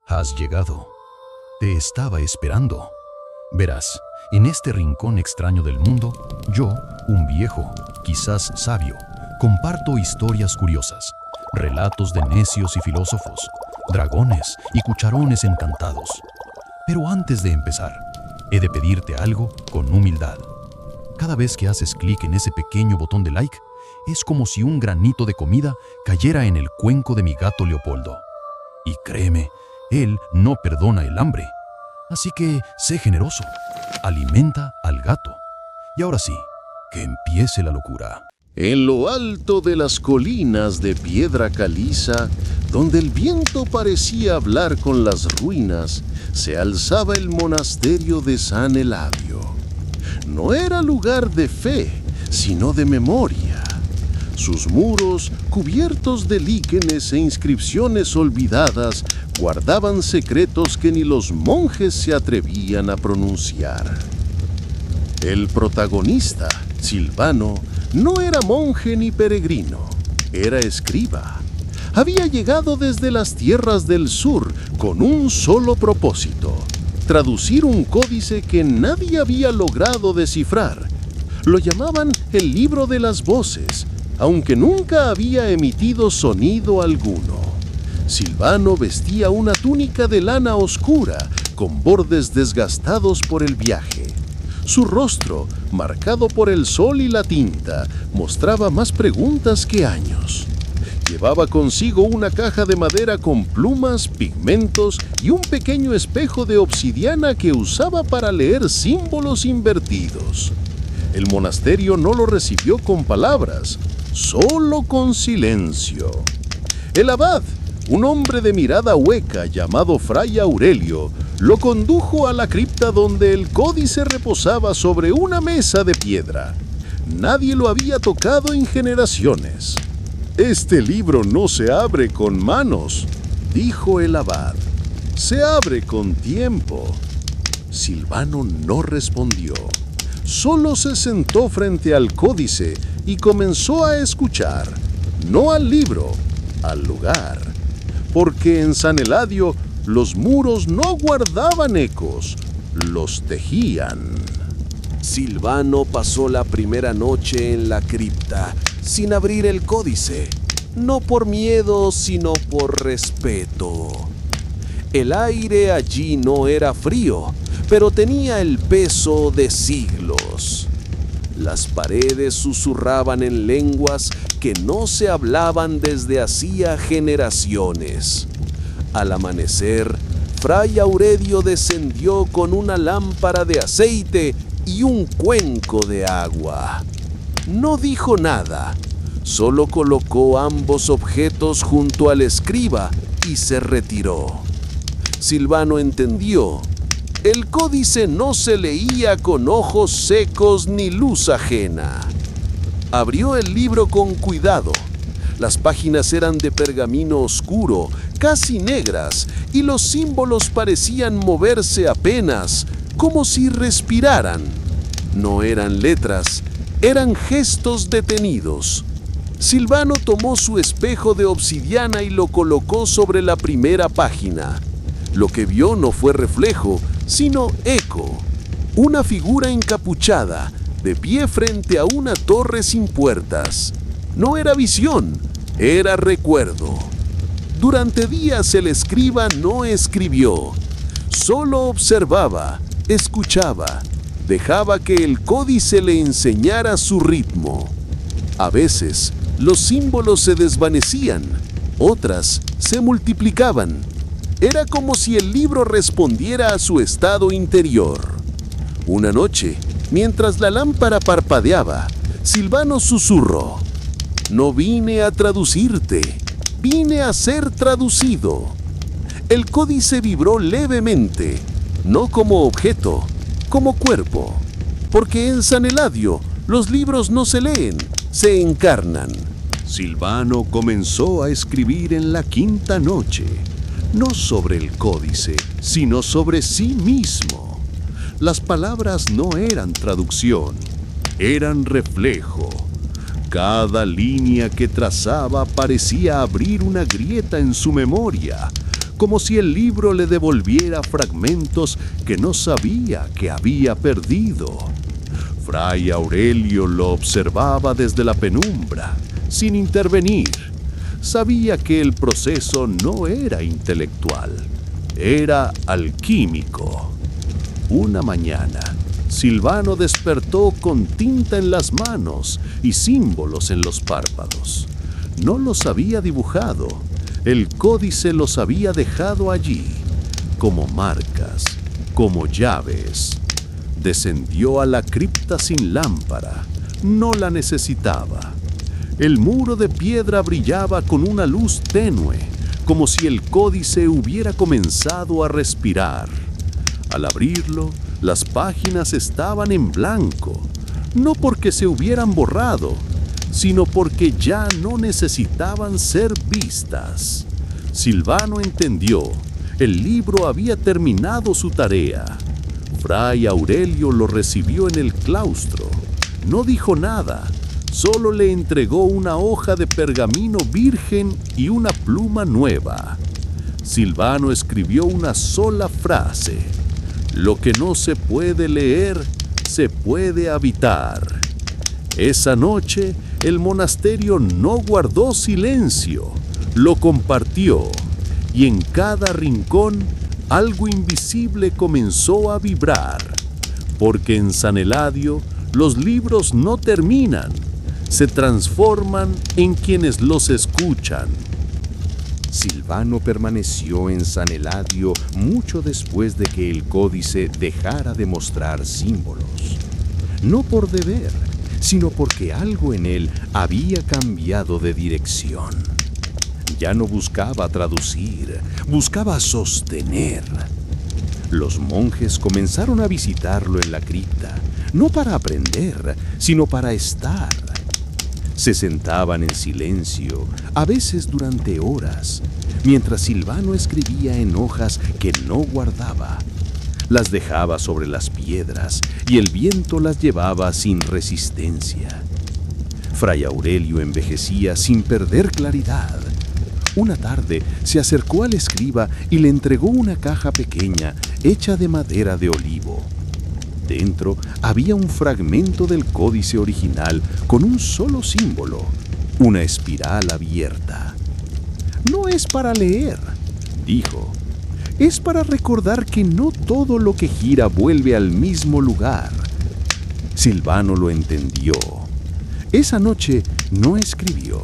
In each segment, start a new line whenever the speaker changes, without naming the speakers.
Has llegado. Te estaba esperando. Verás, en este rincón extraño del mundo, yo, un viejo, quizás sabio, comparto historias curiosas, relatos de necios y filósofos, dragones y cucharones encantados. Pero antes de empezar, he de pedirte algo con humildad. Cada vez que haces clic en ese pequeño botón de like, es como si un granito de comida cayera en el cuenco de mi gato Leopoldo. Y créeme, él no perdona el hambre. Así que sé generoso, alimenta al gato. Y ahora sí, que empiece la locura.
En lo alto de las colinas de piedra caliza, donde el viento parecía hablar con las ruinas, se alzaba el monasterio de San Eladio. No era lugar de fe, sino de memoria. Sus muros, cubiertos de líquenes e inscripciones olvidadas, guardaban secretos que ni los monjes se atrevían a pronunciar. El protagonista, Silvano, no era monje ni peregrino, era escriba. Había llegado desde las tierras del sur con un solo propósito: traducir un códice que nadie había logrado descifrar. Lo llamaban el libro de las voces, aunque nunca había emitido sonido alguno. Silvano vestía una túnica de lana oscura, con bordes desgastados por el viaje. Su rostro, marcado por el sol y la tinta, mostraba más preguntas que años. Llevaba consigo una caja de madera con plumas, pigmentos y un pequeño espejo de obsidiana que usaba para leer símbolos invertidos. El monasterio no lo recibió con palabras, solo con silencio. El abad, un hombre de mirada hueca llamado Fray Aurelio, lo condujo a la cripta donde el códice reposaba sobre una mesa de piedra. Nadie lo había tocado en generaciones. «Este libro no se abre con manos», dijo el abad. «Se abre con tiempo». Silvano no respondió. Solo se sentó frente al códice y comenzó a escuchar, no al libro, al lugar. Porque en San Eladio los muros no guardaban ecos, los tejían.
Silvano pasó la primera noche en la cripta, sin abrir el códice, no por miedo, sino por respeto. El aire allí no era frío, pero tenía el peso de siglos. Las paredes susurraban en lenguas que no se hablaban desde hacía generaciones. Al amanecer, Fray Aurelio descendió con una lámpara de aceite y un cuenco de agua. No dijo nada, solo colocó ambos objetos junto al escriba y se retiró. Silvano entendió. El códice no se leía con ojos secos ni luz ajena. Abrió el libro con cuidado. Las páginas eran de pergamino oscuro, casi negras, y los símbolos parecían moverse apenas, como si respiraran. No eran letras, eran gestos detenidos. Silvano tomó su espejo de obsidiana y lo colocó sobre la primera página. Lo que vio no fue reflejo, sino eco. Una figura encapuchada, de pie frente a una torre sin puertas. No era visión, era recuerdo. Durante días el escriba no escribió, solo observaba, escuchaba, dejaba que el códice le enseñara su ritmo. A veces, los símbolos se desvanecían, otras se multiplicaban. Era como si el libro respondiera a su estado interior. Una noche, mientras la lámpara parpadeaba, Silvano susurró: «No vine a traducirte, vine a ser traducido». El códice vibró levemente, no como objeto, como cuerpo. Porque en San Eladio los libros no se leen, se encarnan.
Silvano comenzó a escribir en la quinta noche, no sobre el códice, sino sobre sí mismo. Las palabras no eran traducción, eran reflejo. Cada línea que trazaba parecía abrir una grieta en su memoria, como si el libro le devolviera fragmentos que no sabía que había perdido. Fray Aurelio lo observaba desde la penumbra, sin intervenir. Sabía que el proceso no era intelectual, era alquímico. Una mañana, Silvano despertó con tinta en las manos y símbolos en los párpados. No los había dibujado, el códice los había dejado allí, como marcas, como llaves. Descendió a la cripta sin lámpara, no la necesitaba. El muro de piedra brillaba con una luz tenue, como si el códice hubiera comenzado a respirar. Al abrirlo, las páginas estaban en blanco, no porque se hubieran borrado, sino porque ya no necesitaban ser vistas. Silvano entendió, el libro había terminado su tarea. Fray Aurelio lo recibió en el claustro. No dijo nada, solo le entregó una hoja de pergamino virgen y una pluma nueva. Silvano escribió una sola frase: lo que no se puede leer, se puede habitar. Esa noche, el monasterio no guardó silencio, lo compartió, y en cada rincón algo invisible comenzó a vibrar, porque en San Eladio los libros no terminan, se transforman en quienes los escuchan.
Silvano permaneció en San Eladio mucho después de que el códice dejara de mostrar símbolos. No por deber, sino porque algo en él había cambiado de dirección. Ya no buscaba traducir, buscaba sostener. Los monjes comenzaron a visitarlo en la cripta, no para aprender, sino para estar. Se sentaban en silencio, a veces durante horas, mientras Silvano escribía en hojas que no guardaba. Las dejaba sobre las piedras y el viento las llevaba sin resistencia. Fray Aurelio envejecía sin perder claridad. Una tarde se acercó al escriba y le entregó una caja pequeña hecha de madera de olivo. Dentro había un fragmento del códice original con un solo símbolo, una espiral abierta. «No es para leer», dijo. «Es para recordar que no todo lo que gira vuelve al mismo lugar». Silvano lo entendió. Esa noche no escribió.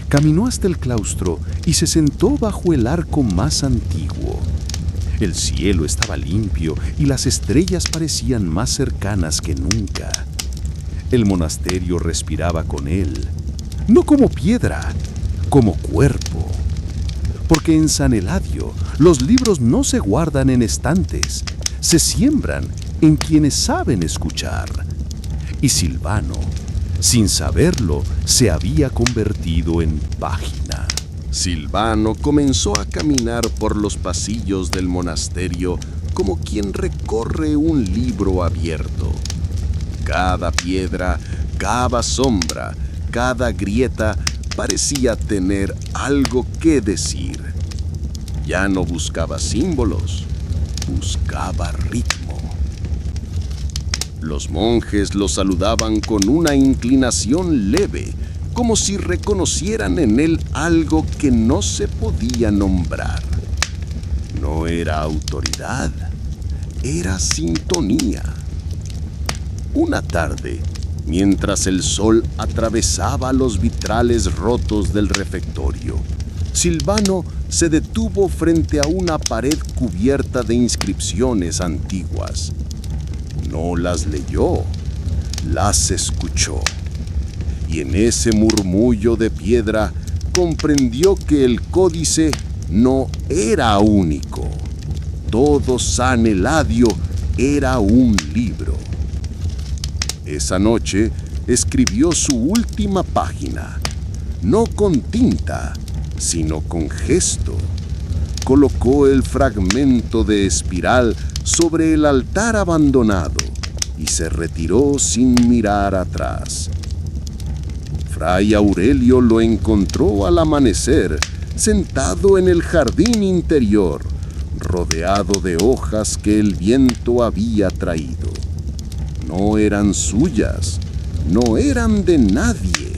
Caminó hasta el claustro y se sentó bajo el arco más antiguo. El cielo estaba limpio y las estrellas parecían más cercanas que nunca. El monasterio respiraba con él, no como piedra, como cuerpo. Porque en San Eladio los libros no se guardan en estantes, se siembran en quienes saben escuchar. Y Silvano, sin saberlo, se había convertido en página.
Silvano comenzó a caminar por los pasillos del monasterio como quien recorre un libro abierto. Cada piedra, cada sombra, cada grieta parecía tener algo que decir. Ya no buscaba símbolos, buscaba ritmo. Los monjes lo saludaban con una inclinación leve, como si reconocieran en él algo que no se podía nombrar. No era autoridad, era sintonía. Una tarde, mientras el sol atravesaba los vitrales rotos del refectorio, Silvano se detuvo frente a una pared cubierta de inscripciones antiguas. No las leyó, las escuchó. Y en ese murmullo de piedra comprendió que el códice no era único. Todo San Eladio era un libro. Esa noche escribió su última página, no con tinta, sino con gesto. Colocó el fragmento de espiral sobre el altar abandonado y se retiró sin mirar atrás. Fray Aurelio lo encontró al amanecer, sentado en el jardín interior, rodeado de hojas que el viento había traído. No eran suyas, no eran de nadie,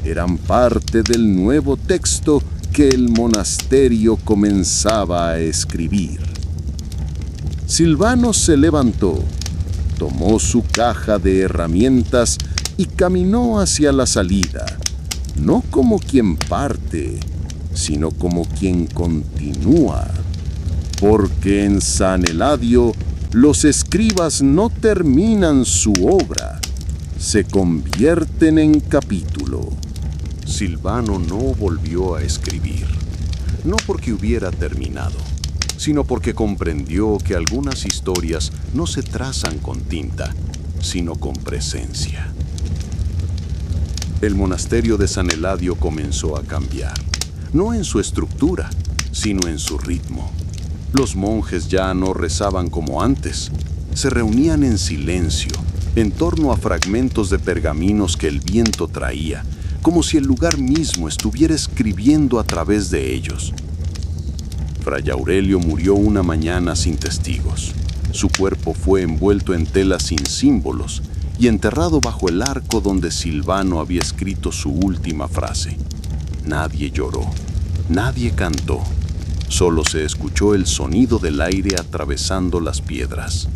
eran parte del nuevo texto que el monasterio comenzaba a escribir. Silvano se levantó, tomó su caja de herramientas y caminó hacia la salida, no como quien parte, sino como quien continúa, porque en San Eladio los escribas no terminan su obra, se convierten en capítulo.
Silvano no volvió a escribir, no porque hubiera terminado, sino porque comprendió que algunas historias no se trazan con tinta, sino con presencia. El monasterio de San Eladio comenzó a cambiar, no en su estructura, sino en su ritmo. Los monjes ya no rezaban como antes, se reunían en silencio, en torno a fragmentos de pergaminos que el viento traía, como si el lugar mismo estuviera escribiendo a través de ellos. Fray Aurelio murió una mañana sin testigos. Su cuerpo fue envuelto en tela sin símbolos y enterrado bajo el arco donde Silvano había escrito su última frase. Nadie lloró, nadie cantó, solo se escuchó el sonido del aire atravesando las piedras.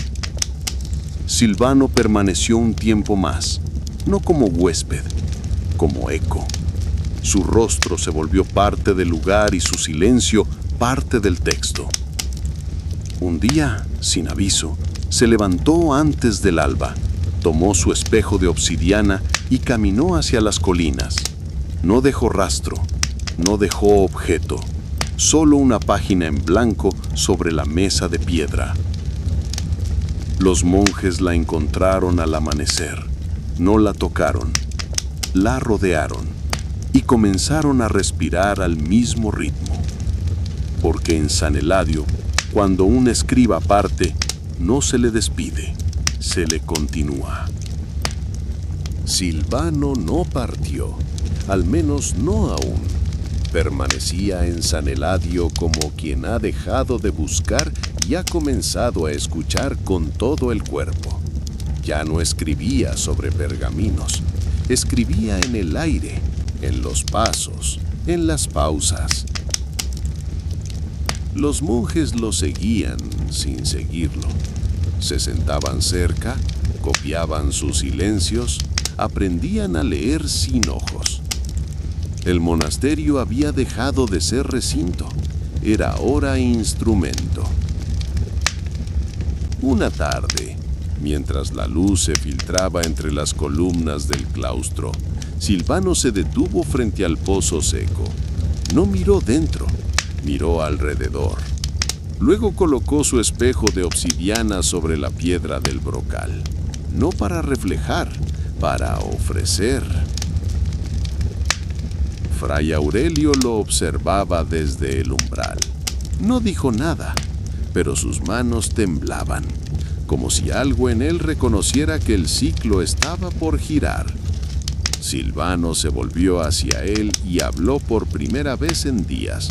Silvano permaneció un tiempo más, no como huésped, como eco. Su rostro se volvió parte del lugar y su silencio parte del texto. Un día, sin aviso, se levantó antes del alba, tomó su espejo de obsidiana y caminó hacia las colinas. No dejó rastro, no dejó objeto, solo una página en blanco sobre la mesa de piedra. Los monjes la encontraron al amanecer, no la tocaron, la rodearon y comenzaron a respirar al mismo ritmo. Porque en San Eladio, cuando un escriba parte, no se le despide, se le continúa.
Silvano no partió, al menos no aún. Permanecía en San Eladio como quien ha dejado de buscar y ha comenzado a escuchar con todo el cuerpo. Ya no escribía sobre pergaminos, escribía en el aire, en los pasos, en las pausas. Los monjes lo seguían sin seguirlo. Se sentaban cerca, copiaban sus silencios, aprendían a leer sin ojos. El monasterio había dejado de ser recinto, era ahora instrumento. Una tarde, mientras la luz se filtraba entre las columnas del claustro, Silvano se detuvo frente al pozo seco. No miró dentro, miró alrededor. Luego colocó su espejo de obsidiana sobre la piedra del brocal, no para reflejar, para ofrecer. Fray Aurelio lo observaba desde el umbral. No dijo nada, pero sus manos temblaban, como si algo en él reconociera que el ciclo estaba por girar. Silvano se volvió hacia él y habló por primera vez en días.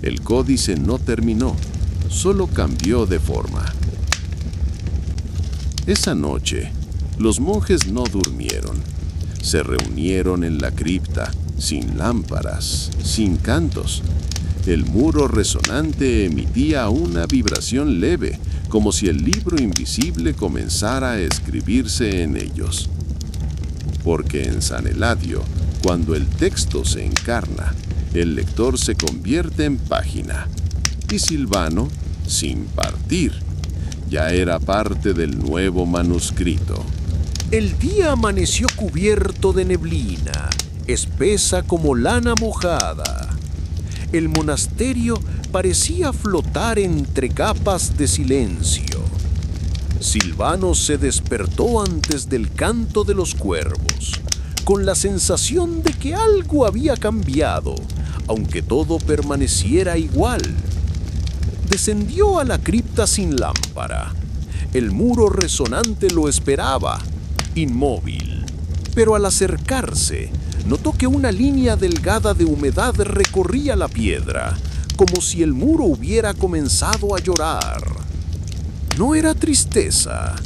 El códice no terminó, solo cambió de forma. Esa noche, los monjes no durmieron. Se reunieron en la cripta, sin lámparas, sin cantos. El muro resonante emitía una vibración leve, como si el libro invisible comenzara a escribirse en ellos. Porque en San Eladio, cuando el texto se encarna, el lector se convierte en página, y Silvano, sin partir, ya era parte del nuevo manuscrito.
El día amaneció cubierto de neblina, espesa como lana mojada. El monasterio parecía flotar entre capas de silencio. Silvano se despertó antes del canto de los cuervos, con la sensación de que algo había cambiado, aunque todo permaneciera igual. Descendió a la cripta sin lámpara. El muro resonante lo esperaba, inmóvil, pero al acercarse, notó que una línea delgada de humedad recorría la piedra, como si el muro hubiera comenzado a llorar. No era tristeza,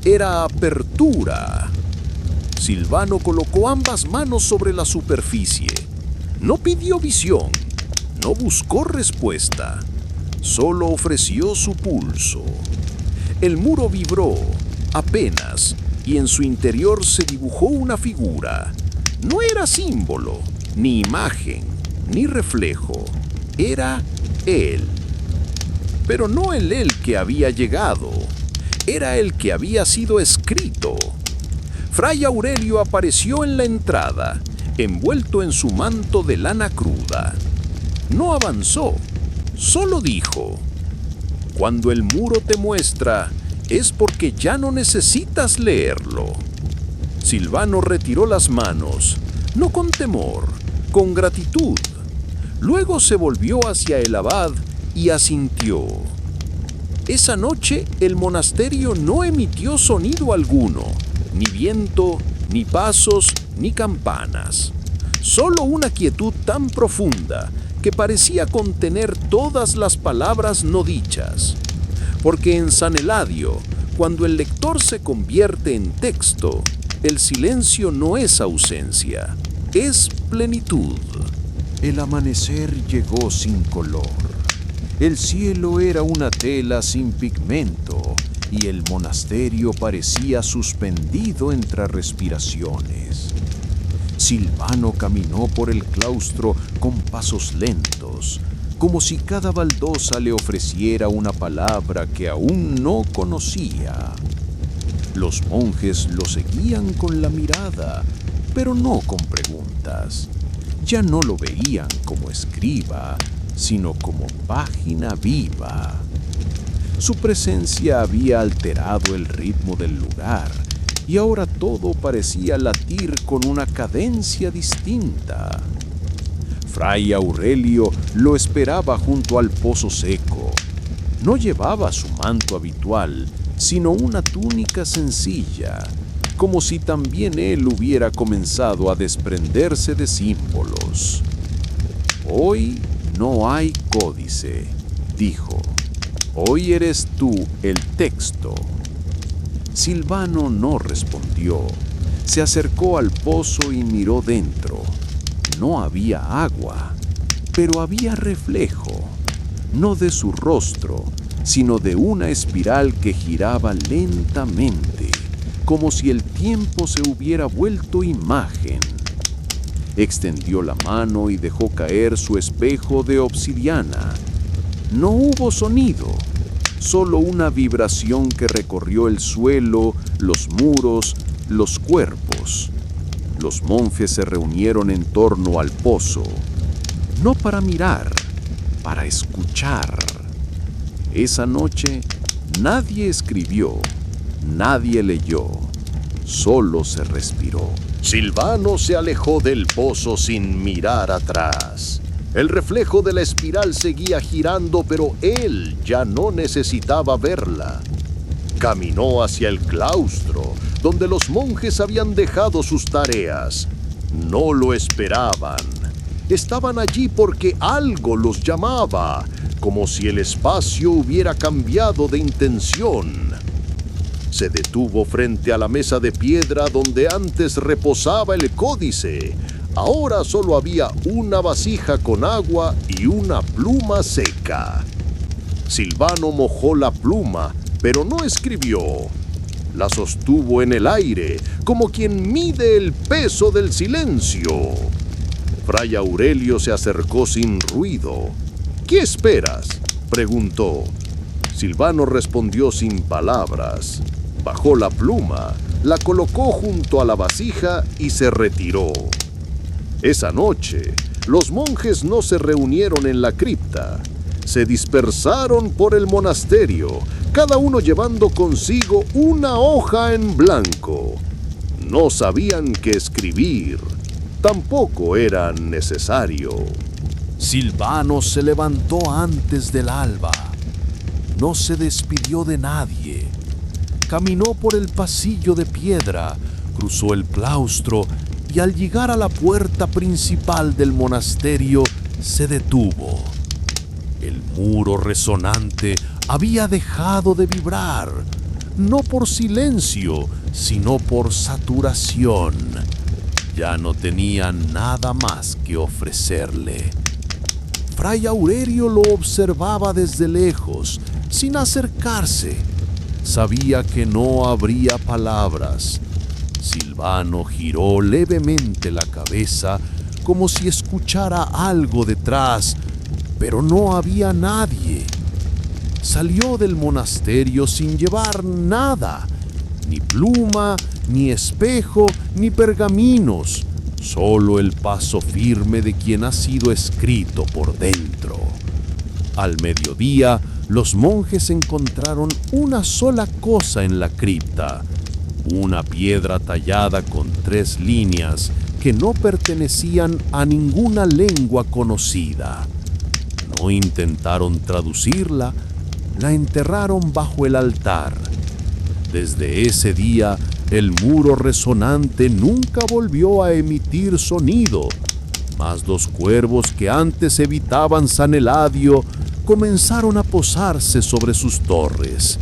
era apertura. Silvano colocó ambas manos sobre la superficie. No pidió visión, no buscó respuesta, solo ofreció su pulso. El muro vibró, apenas, y en su interior se dibujó una figura. No era símbolo, ni imagen, ni reflejo. Era él. Pero no el él que había llegado, era el que había sido escrito. Fray Aurelio apareció en la entrada, envuelto en su manto de lana cruda. No avanzó, solo dijo: cuando el muro te muestra, es porque ya no necesitas leerlo. Silvano retiró las manos, no con temor, con gratitud. Luego se volvió hacia el abad y asintió. Esa noche el monasterio no emitió sonido alguno, ni viento, ni pasos, ni campanas. Solo una quietud tan profunda que parecía contener todas las palabras no dichas. Porque en San Eladio, cuando el lector se convierte en texto, el silencio no es ausencia, es plenitud.
El amanecer llegó sin color. El cielo era una tela sin pigmento y el monasterio parecía suspendido entre respiraciones. Silvano caminó por el claustro con pasos lentos, como si cada baldosa le ofreciera una palabra que aún no conocía. Los monjes lo seguían con la mirada, pero no con preguntas. Ya no lo veían como escriba, sino como página viva. Su presencia había alterado el ritmo del lugar, y ahora todo parecía latir con una cadencia distinta. Fray Aurelio lo esperaba junto al pozo seco. No llevaba su manto habitual, sino una túnica sencilla, como si también él hubiera comenzado a desprenderse de símbolos. Hoy no hay códice, dijo. Hoy eres tú el texto. Silvano no respondió. Se acercó al pozo y miró dentro. No había agua, pero había reflejo, no de su rostro, sino de una espiral que giraba lentamente, como si el tiempo se hubiera vuelto imagen. Extendió la mano y dejó caer su espejo de obsidiana. No hubo sonido, solo una vibración que recorrió el suelo, los muros, los cuerpos. Los monjes se reunieron en torno al pozo, no para mirar, para escuchar. Esa noche nadie escribió, nadie leyó, solo se respiró.
Silvano se alejó del pozo sin mirar atrás. El reflejo de la espiral seguía girando, pero él ya no necesitaba verla. Caminó hacia el claustro, donde los monjes habían dejado sus tareas. No lo esperaban. Estaban allí porque algo los llamaba, como si el espacio hubiera cambiado de intención. Se detuvo frente a la mesa de piedra donde antes reposaba el códice. Ahora solo había una vasija con agua y una pluma seca. Silvano mojó la pluma, pero no escribió. La sostuvo en el aire, como quien mide el peso del silencio. Fray Aurelio se acercó sin ruido. ¿Qué esperas?, preguntó. Silvano respondió sin palabras. Bajó la pluma, la colocó junto a la vasija y se retiró. Esa noche, los monjes no se reunieron en la cripta. Se dispersaron por el monasterio, cada uno llevando consigo una hoja en blanco. No sabían qué escribir, tampoco era necesario.
Silvano se levantó antes del alba. No se despidió de nadie. Caminó por el pasillo de piedra, cruzó el claustro y al llegar a la puerta principal del monasterio se detuvo. El muro resonante había dejado de vibrar, no por silencio, sino por saturación. Ya no tenía nada más que ofrecerle. Fray Aurelio lo observaba desde lejos, sin acercarse. Sabía que no habría palabras. Silvano giró levemente la cabeza como si escuchara algo detrás, pero no había nadie. Salió del monasterio sin llevar nada, ni pluma, ni espejo, ni pergaminos, solo el paso firme de quien ha sido escrito por dentro. Al mediodía, los monjes encontraron una sola cosa en la cripta, una piedra tallada con 3 líneas que no pertenecían a ninguna lengua conocida. No intentaron traducirla, la enterraron bajo el altar. Desde ese día, el muro resonante nunca volvió a emitir sonido, mas los cuervos que antes evitaban San Eladio comenzaron a posarse sobre sus torres,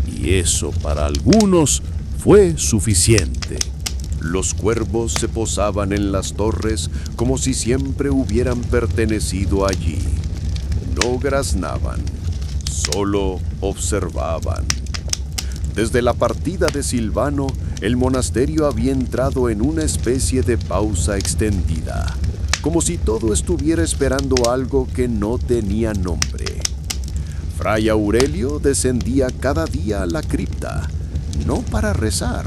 y eso para algunos fue suficiente.
Los cuervos se posaban en las torres como si siempre hubieran pertenecido allí. No graznaban, solo observaban. Desde la partida de Silvano, el monasterio había entrado en una especie de pausa extendida, como si todo estuviera esperando algo que no tenía nombre. Fray Aurelio descendía cada día a la cripta, no para rezar,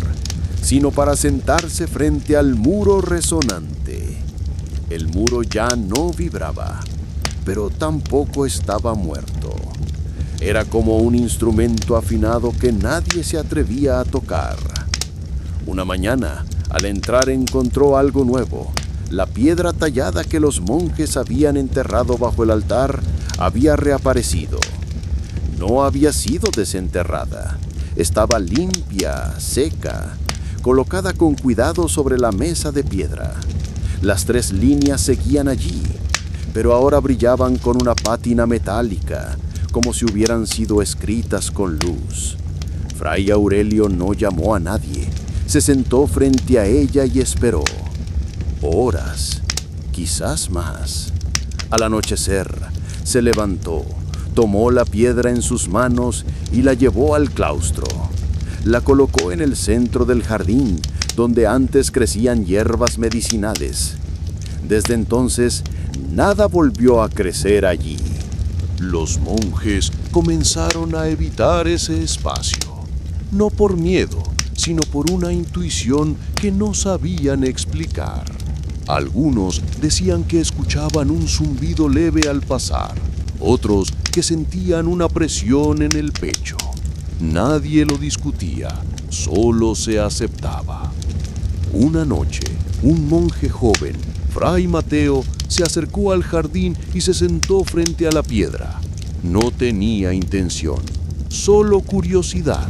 sino para sentarse frente al muro resonante. El muro ya no vibraba, pero tampoco estaba muerto. Era como un instrumento afinado que nadie se atrevía a tocar. Una mañana, al entrar encontró algo nuevo. La piedra tallada que los monjes habían enterrado bajo el altar había reaparecido. No había sido desenterrada. Estaba limpia, seca, colocada con cuidado sobre la mesa de piedra. Las 3 líneas seguían allí, pero ahora brillaban con una pátina metálica, como si hubieran sido escritas con luz. Fray Aurelio no llamó a nadie. Se sentó frente a ella y esperó. Horas, quizás más. Al anochecer, se levantó, tomó la piedra en sus manos y la llevó al claustro. La colocó en el centro del jardín, donde antes crecían hierbas medicinales. Desde entonces, nada volvió a crecer allí. Los monjes comenzaron a evitar ese espacio, no por miedo, sino por una intuición que no sabían explicar. Algunos decían que escuchaban un zumbido leve al pasar, otros que sentían una presión en el pecho. Nadie lo discutía, solo se aceptaba. Una noche, un monje joven, Fray Mateo, se acercó al jardín y se sentó frente a la piedra. No tenía intención, solo curiosidad.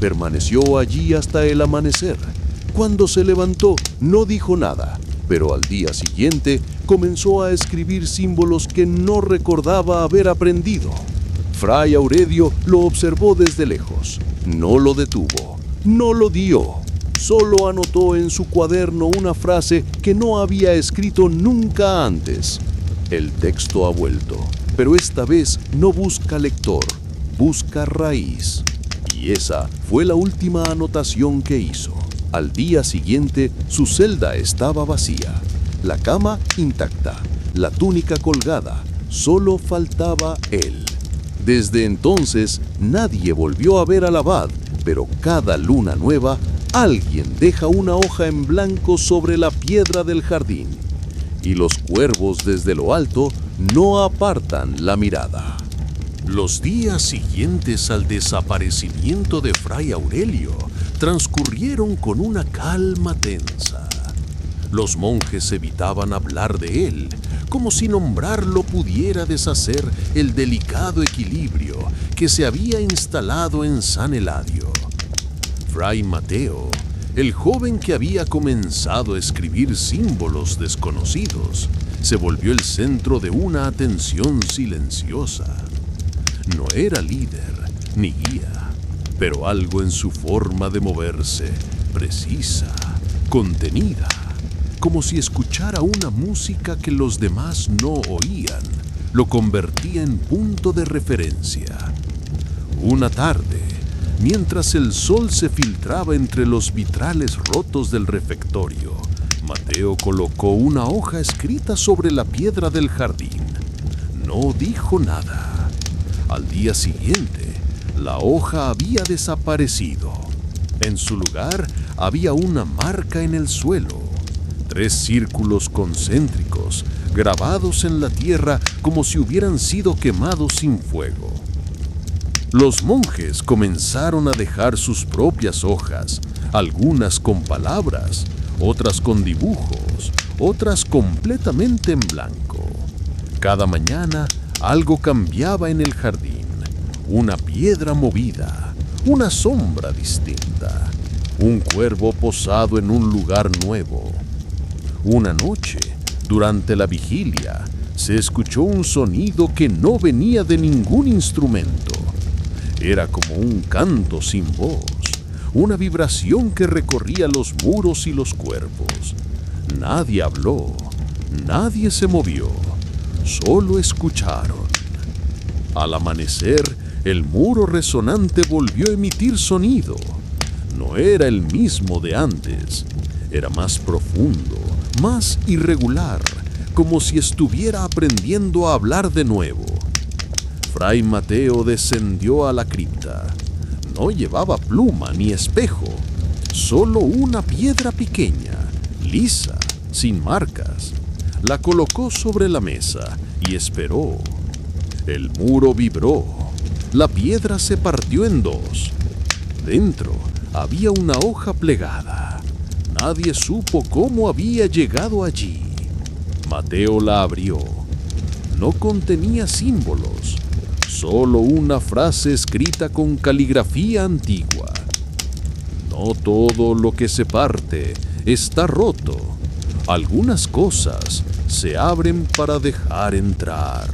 Permaneció allí hasta el amanecer. Cuando se levantó, no dijo nada, pero al día siguiente comenzó a escribir símbolos que no recordaba haber aprendido. Fray Aurelio lo observó desde lejos. No lo detuvo, no lo dio. Solo anotó en su cuaderno una frase que no había escrito nunca antes. El texto ha vuelto, pero esta vez no busca lector, busca raíz. Y esa fue la última anotación que hizo. Al día siguiente, su celda estaba vacía, la cama intacta, la túnica colgada, solo faltaba él. Desde entonces, nadie volvió a ver al abad, pero cada luna nueva, alguien deja una hoja en blanco sobre la piedra del jardín, y los cuervos desde lo alto no apartan la mirada. Los días siguientes al desaparecimiento de Fray Aurelio transcurrieron con una calma tensa. Los monjes evitaban hablar de él, como si nombrarlo pudiera deshacer el delicado equilibrio que se había instalado en San Eladio. Fray Mateo,
el joven que había comenzado a escribir símbolos desconocidos se volvió el centro de una atención silenciosa. No era líder ni guía, pero algo en su forma de moverse, precisa, contenida, como si escuchara una música que los demás no oían, lo convertía en punto de referencia. Una tarde, mientras el sol se filtraba entre los vitrales rotos del refectorio, Mateo colocó una hoja escrita sobre la piedra del jardín. No dijo nada. Al día siguiente, la hoja había desaparecido. En su lugar había una marca en el suelo. 3 círculos concéntricos grabados en la tierra como si hubieran sido quemados sin fuego. Los monjes comenzaron a dejar sus propias hojas, algunas con palabras, otras con dibujos, otras completamente en blanco. Cada mañana algo cambiaba en el jardín. Una piedra movida, una sombra distinta, un cuervo posado en un lugar nuevo. Una noche, durante la vigilia, se escuchó un sonido que no venía de ningún instrumento. Era como un canto sin voz, una vibración que recorría los muros y los cuerpos. Nadie habló, nadie se movió, solo escucharon. Al amanecer, el muro resonante volvió a emitir sonido. No era el mismo de antes, era más profundo, más irregular, como si estuviera aprendiendo a hablar de nuevo. Fray Mateo descendió a la cripta. No llevaba pluma ni espejo, solo una piedra pequeña, lisa, sin marcas. La colocó sobre la mesa y esperó. El muro vibró. La piedra se partió en 2. Dentro había una hoja plegada. Nadie supo cómo había llegado allí. Mateo la abrió. No contenía símbolos, solo una frase escrita con caligrafía antigua. No todo lo que se parte está roto. Algunas cosas se abren para dejar entrar.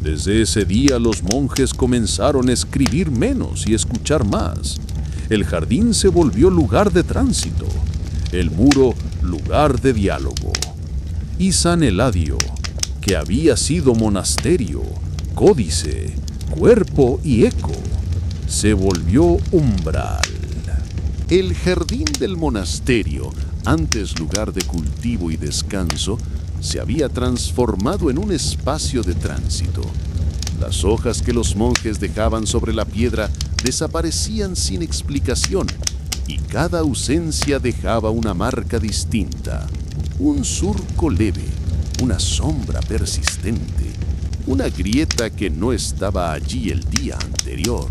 Desde ese día los monjes comenzaron a escribir menos y escuchar más. El jardín se volvió lugar de tránsito, el muro lugar de diálogo. Y San Eladio, que había sido monasterio, códice, cuerpo y eco, se volvió umbral.
El jardín del monasterio, antes lugar de cultivo y descanso, se había transformado en un espacio de tránsito. Las hojas que los monjes dejaban sobre la piedra desaparecían sin explicación, y cada ausencia dejaba una marca distinta, un surco leve, una sombra persistente, una grieta que no estaba allí el día anterior.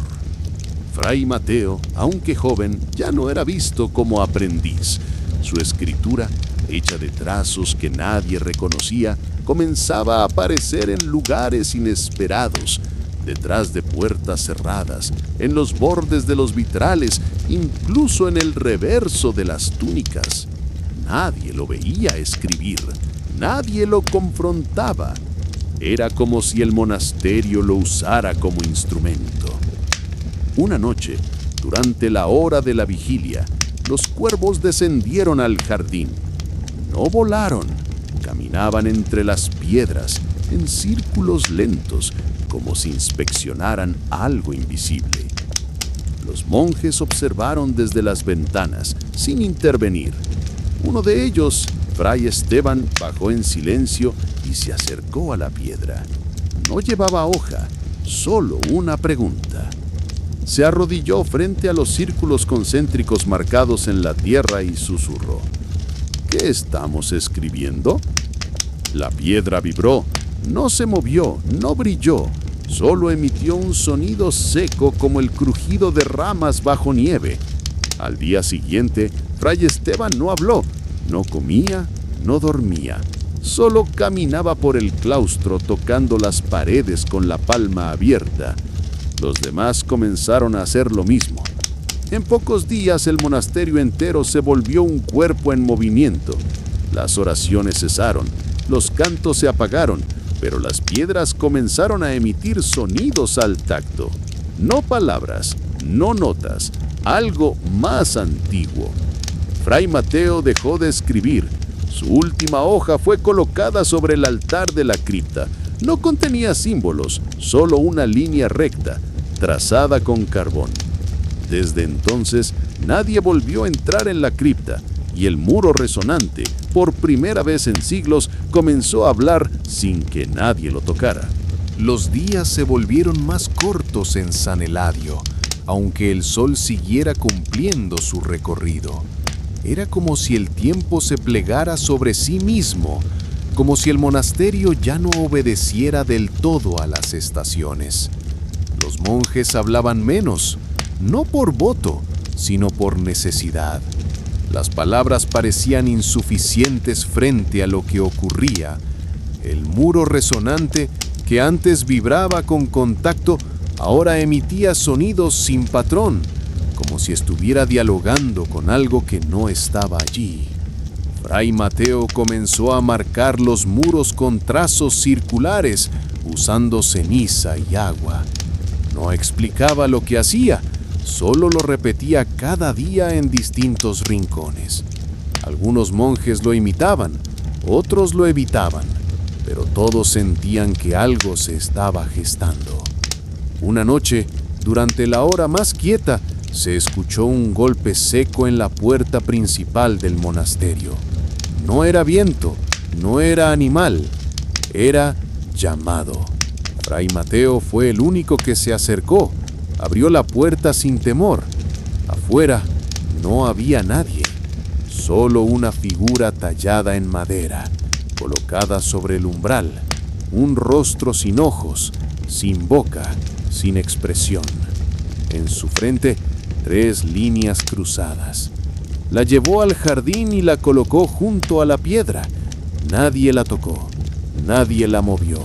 Fray Mateo, aunque joven, ya no era visto como aprendiz. Su escritura, hecha de trazos que nadie reconocía, comenzaba a aparecer en lugares inesperados, detrás de puertas cerradas, en los bordes de los vitrales, incluso en el reverso de las túnicas. Nadie lo veía escribir, nadie lo confrontaba. Era como si el monasterio lo usara como instrumento. Una noche, durante la hora de la vigilia, los cuervos descendieron al jardín. No volaron, caminaban entre las piedras, en círculos lentos, como si inspeccionaran algo invisible. Los monjes observaron desde las ventanas, sin intervenir. Uno de ellos, Fray Esteban, bajó en silencio y se acercó a la piedra. No llevaba hoja, solo una pregunta. Se arrodilló frente a los círculos concéntricos marcados en la tierra y susurró: ¿Qué estamos escribiendo? La piedra vibró, no se movió, no brilló, solo emitió un sonido seco como el crujido de ramas bajo nieve. Al día siguiente, Fray Esteban no habló, no comía, no dormía, solo caminaba por el claustro tocando las paredes con la palma abierta. Los demás comenzaron a hacer lo mismo. En pocos días el monasterio entero se volvió un cuerpo en movimiento. Las oraciones cesaron, los cantos se apagaron, pero las piedras comenzaron a emitir sonidos al tacto. No palabras, no notas, algo más antiguo. Fray Mateo dejó de escribir. Su última hoja fue colocada sobre el altar de la cripta. No contenía símbolos, solo una línea recta, trazada con carbón. Desde entonces, nadie volvió a entrar en la cripta, y el muro resonante, por primera vez en siglos, comenzó a hablar sin que nadie lo tocara.
Los días se volvieron más cortos en San Eladio, aunque el sol siguiera cumpliendo su recorrido. Era como si el tiempo se plegara sobre sí mismo, como si el monasterio ya no obedeciera del todo a las estaciones. Los monjes hablaban menos, no por voto, sino por necesidad. Las palabras parecían insuficientes frente a lo que ocurría. El muro resonante, que antes vibraba con contacto, ahora emitía sonidos sin patrón, como si estuviera dialogando con algo que no estaba allí. Fray Mateo comenzó a marcar los muros con trazos circulares, usando ceniza y agua. No explicaba lo que hacía, solo lo repetía cada día en distintos rincones. Algunos monjes lo imitaban, otros lo evitaban, pero todos sentían que algo se estaba gestando. Una noche, durante la hora más quieta, se escuchó un golpe seco en la puerta principal del monasterio. No era viento, no era animal, era llamado. Fray Mateo fue el único que se acercó. Abrió la puerta sin temor. Afuera no había nadie, solo una figura tallada en madera, colocada sobre el umbral, un rostro sin ojos, sin boca, sin expresión. En su frente, 3 líneas cruzadas. La llevó al jardín y la colocó junto a la piedra. Nadie la tocó, nadie la movió,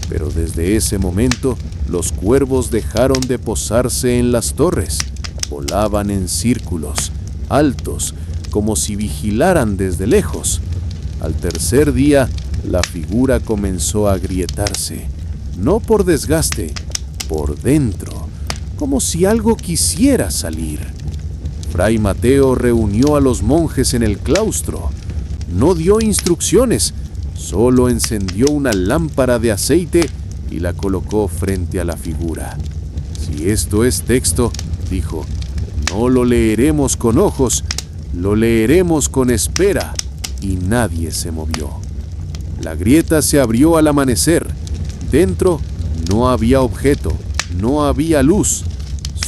pero desde ese momento los cuervos dejaron de posarse en las torres. Volaban en círculos, altos, como si vigilaran desde lejos. Al tercer día, la figura comenzó a agrietarse, no por desgaste, por dentro, como si algo quisiera salir. Fray Mateo reunió a los monjes en el claustro. No dio instrucciones, solo encendió una lámpara de aceite y la colocó frente a la figura. Si esto es texto, dijo, no lo leeremos con ojos, lo leeremos con espera. Y nadie se movió. La grieta se abrió al amanecer. Dentro no había objeto, no había luz,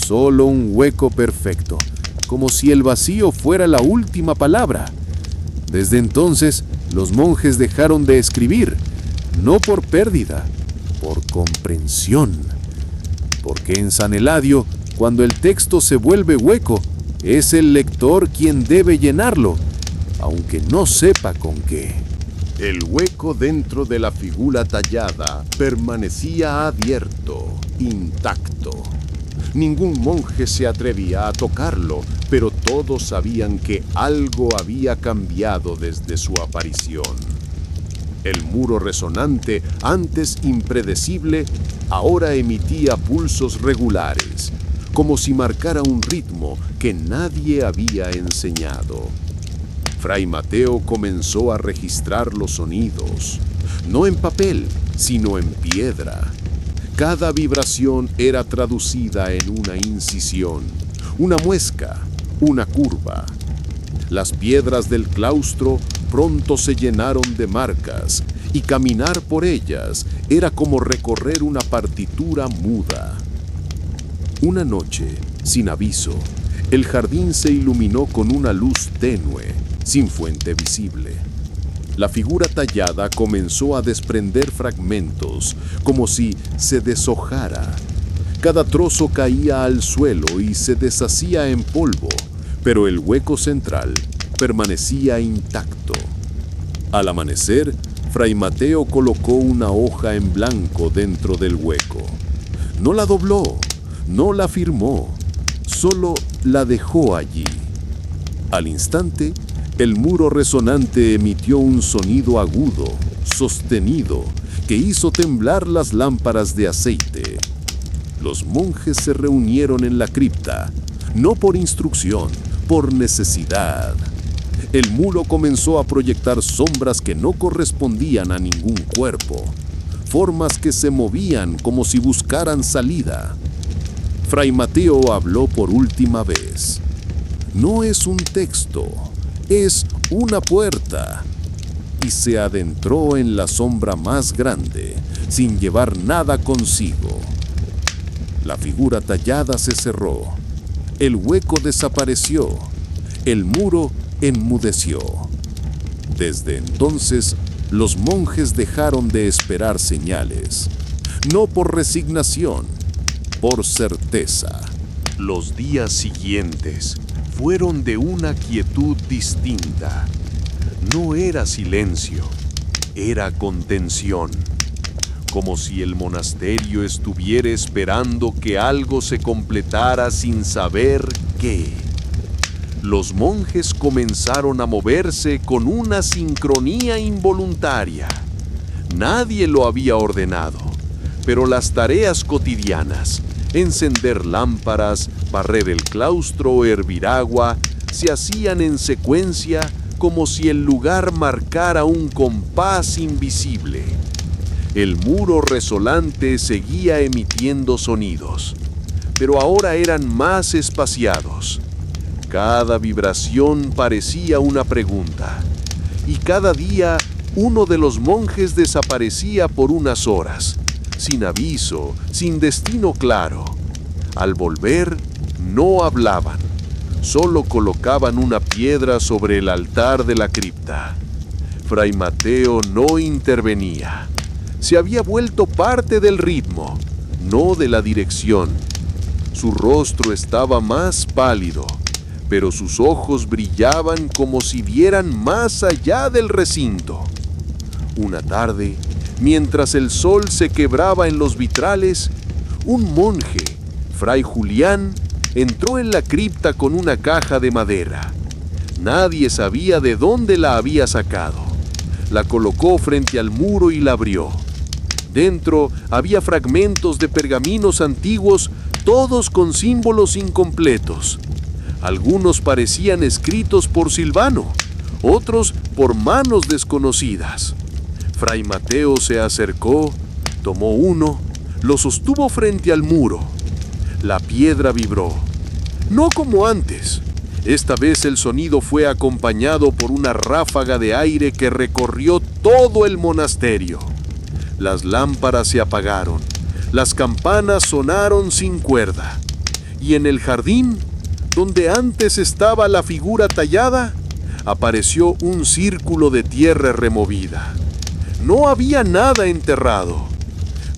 solo un hueco perfecto, como si el vacío fuera la última palabra. Desde entonces, los monjes dejaron de escribir, no por pérdida, por comprensión. Porque en San Eladio, cuando el texto se vuelve hueco, es el lector quien debe llenarlo, aunque no sepa con qué.
El hueco dentro de la figura tallada permanecía abierto, intacto. Ningún monje se atrevía a tocarlo, pero todos sabían que algo había cambiado desde su aparición. El muro resonante, antes impredecible, ahora emitía pulsos regulares, como si marcara un ritmo que nadie había enseñado. Fray Mateo comenzó a registrar los sonidos, no en papel, sino en piedra. Cada vibración era traducida en una incisión, una muesca, una curva. Las piedras del claustro pronto se llenaron de marcas, y caminar por ellas era como recorrer una partitura muda. Una noche, sin aviso, el jardín se iluminó con una luz tenue, sin fuente visible. La figura tallada comenzó a desprender fragmentos, como si se deshojara. Cada trozo caía al suelo y se deshacía en polvo, pero el hueco central permanecía intacto. Al amanecer, Fray Mateo colocó una hoja en blanco dentro del hueco. No la dobló, no la firmó, solo la dejó allí. Al instante, el muro resonante emitió un sonido agudo, sostenido, que hizo temblar las lámparas de aceite. Los monjes se reunieron en la cripta, no por instrucción, por necesidad. El muro comenzó a proyectar sombras que no correspondían a ningún cuerpo, formas que se movían como si buscaran salida. Fray Mateo habló por última vez. No es un texto, es una puerta. Y se adentró en la sombra más grande, sin llevar nada consigo. La figura tallada se cerró, el hueco desapareció, el muro enmudeció. Desde entonces, los monjes dejaron de esperar señales, no por resignación, por certeza.
Los días siguientes fueron de una quietud distinta. No era silencio, era contención, como si el monasterio estuviera esperando que algo se completara sin saber qué. Los monjes comenzaron a moverse con una sincronía involuntaria. Nadie lo había ordenado, pero las tareas cotidianas, encender lámparas, barrer el claustro o hervir agua, se hacían en secuencia como si el lugar marcara un compás invisible. El muro resonante seguía emitiendo sonidos, pero ahora eran más espaciados. Cada vibración parecía una pregunta, y cada día uno de los monjes desaparecía por unas horas, sin aviso, sin destino claro. Al volver, no hablaban, solo colocaban una piedra sobre el altar de la cripta. Fray Mateo no intervenía. Se había vuelto parte del ritmo, no de la dirección. Su rostro estaba más pálido, pero sus ojos brillaban como si vieran más allá del recinto. Una tarde, mientras el sol se quebraba en los vitrales, un monje, Fray Julián, entró en la cripta con una caja de madera. Nadie sabía de dónde la había sacado. La colocó frente al muro y la abrió. Dentro había fragmentos de pergaminos antiguos, todos con símbolos incompletos. Algunos parecían escritos por Silvano, otros por manos desconocidas. Fray Mateo se acercó, tomó uno, lo sostuvo frente al muro. La piedra vibró. No como antes. Esta vez el sonido fue acompañado por una ráfaga de aire que recorrió todo el monasterio. Las lámparas se apagaron, las campanas sonaron sin cuerda, y en el jardín, donde antes estaba la figura tallada, apareció un círculo de tierra removida. No había nada enterrado,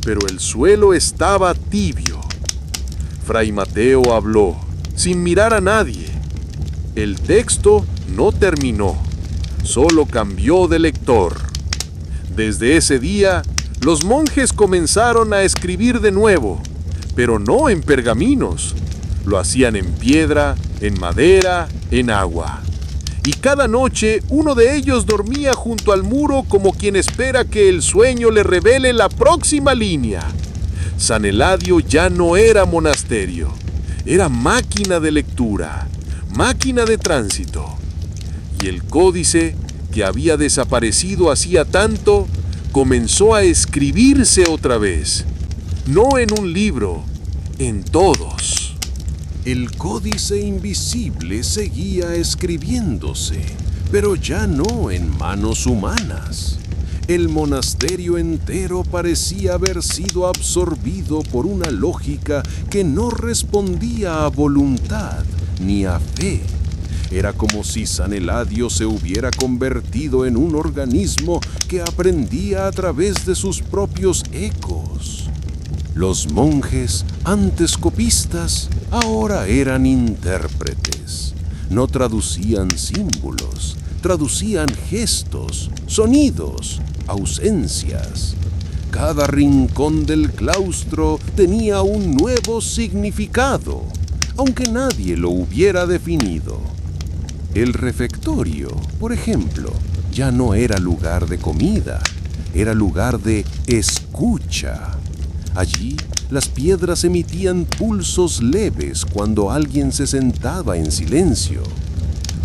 pero el suelo estaba tibio. Fray Mateo habló, sin mirar a nadie. El texto no terminó, solo cambió de lector. Desde ese día, los monjes comenzaron a escribir de nuevo, pero no en pergaminos. Lo hacían en piedra, en madera, en agua. Y cada noche uno de ellos dormía junto al muro como quien espera que el sueño le revele la próxima línea. San Eladio ya no era monasterio, era máquina de lectura, máquina de tránsito. Y el códice, que había desaparecido hacía tanto, comenzó a escribirse otra vez, no en un libro, en todos.
El códice invisible seguía escribiéndose, pero ya no en manos humanas. El monasterio entero parecía haber sido absorbido por una lógica que no respondía a voluntad ni a fe. Era como si San Eladio se hubiera convertido en un organismo que aprendía a través de sus propios ecos. Los monjes, antes copistas, ahora eran intérpretes. No traducían símbolos, traducían gestos, sonidos, ausencias. Cada rincón del claustro tenía un nuevo significado. aunque nadie lo hubiera definido. El refectorio, por ejemplo, ya no era lugar de comida, era lugar de escucha. Allí, las piedras emitían pulsos leves cuando alguien se sentaba en silencio.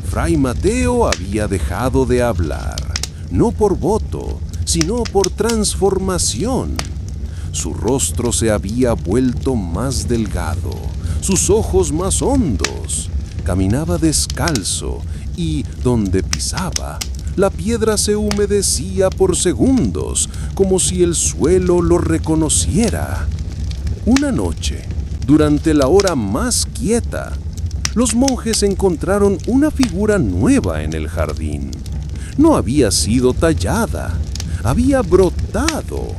Fray Mateo había dejado de hablar, no por voto, sino por transformación. Su rostro se había vuelto más delgado, sus ojos más hondos. Caminaba descalzo y, donde pisaba, la piedra se humedecía por segundos, como si el suelo lo reconociera. Una noche, durante la hora más quieta, los monjes encontraron una figura nueva en el jardín. No había sido tallada, había brotado.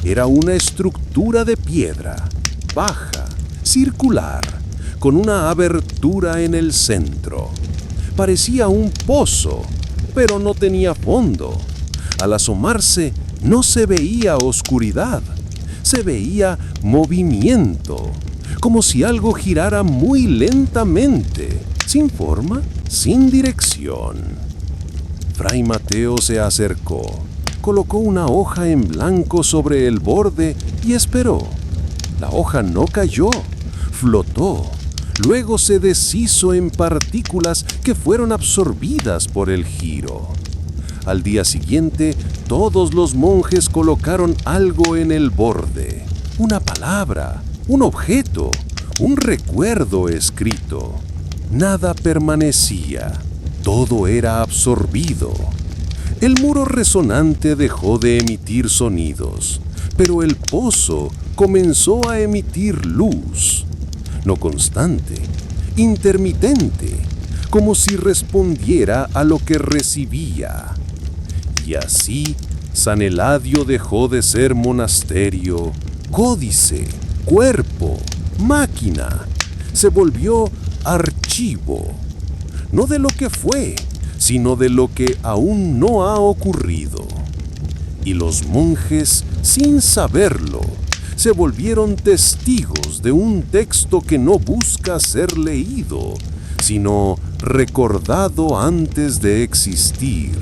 Era una estructura de piedra, baja, circular, con una abertura en el centro. Parecía un pozo, pero no tenía fondo. Al asomarse, no se veía oscuridad, se veía movimiento, como si algo girara muy lentamente, sin forma, sin dirección. Fray Mateo se acercó, colocó una hoja en blanco sobre el borde y esperó. La hoja no cayó, flotó, luego se deshizo en partículas que fueron absorbidas por el giro. Al día siguiente, todos los monjes colocaron algo en el borde, una palabra, un objeto, un recuerdo escrito. Nada permanecía, todo era absorbido. El muro resonante dejó de emitir sonidos, pero el pozo comenzó a emitir luz, no constante, intermitente, como si respondiera a lo que recibía. Y así, San Eladio dejó de ser monasterio, códice, cuerpo, máquina. Se volvió archivo, no de lo que fue, sino de lo que aún no ha ocurrido. Y los monjes, sin saberlo, se volvieron testigos de un texto que no busca ser leído, sino recordado antes de existir.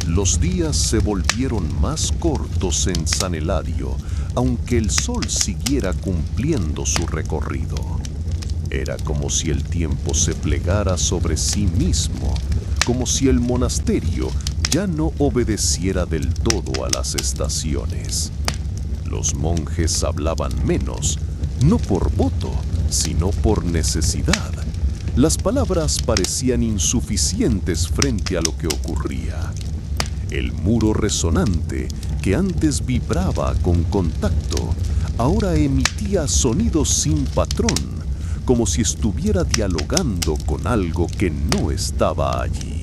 Los días se volvieron más cortos en San Eladio, aunque el sol siguiera cumpliendo su recorrido. Era como si el tiempo se plegara sobre sí mismo, como si el monasterio ya no obedeciera del todo a las estaciones. Los monjes hablaban menos, no por voto, sino por necesidad. Las palabras parecían insuficientes frente a lo que ocurría. El muro resonante, que antes vibraba con contacto, ahora emitía sonidos sin patrón, como si estuviera dialogando con algo que no estaba allí.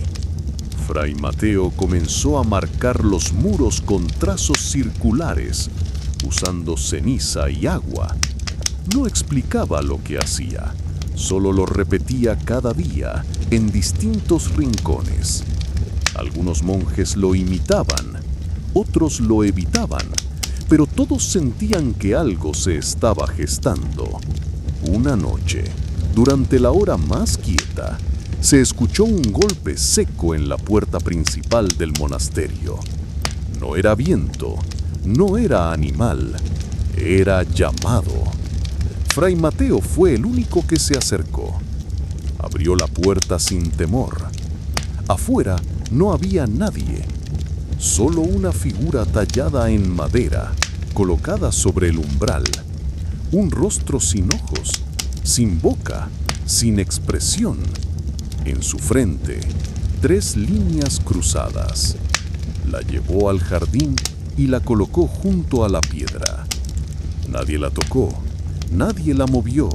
Fray Mateo comenzó a marcar los muros con trazos circulares, usando ceniza y agua. No explicaba lo que hacía, solo lo repetía cada día en distintos rincones. Algunos monjes lo imitaban, otros lo evitaban, pero todos sentían que algo se estaba gestando. Una noche, durante la hora más quieta, se escuchó un golpe seco en la puerta principal del monasterio. No era viento, no era animal, era llamado. Fray Mateo fue el único que se acercó. Abrió la puerta sin temor. Afuera no había nadie, solo una figura tallada en madera, colocada sobre el umbral. Un rostro sin ojos, sin boca, sin expresión. En su frente, 3 líneas cruzadas. La llevó al jardín y la colocó junto a la piedra. Nadie la tocó, nadie la movió,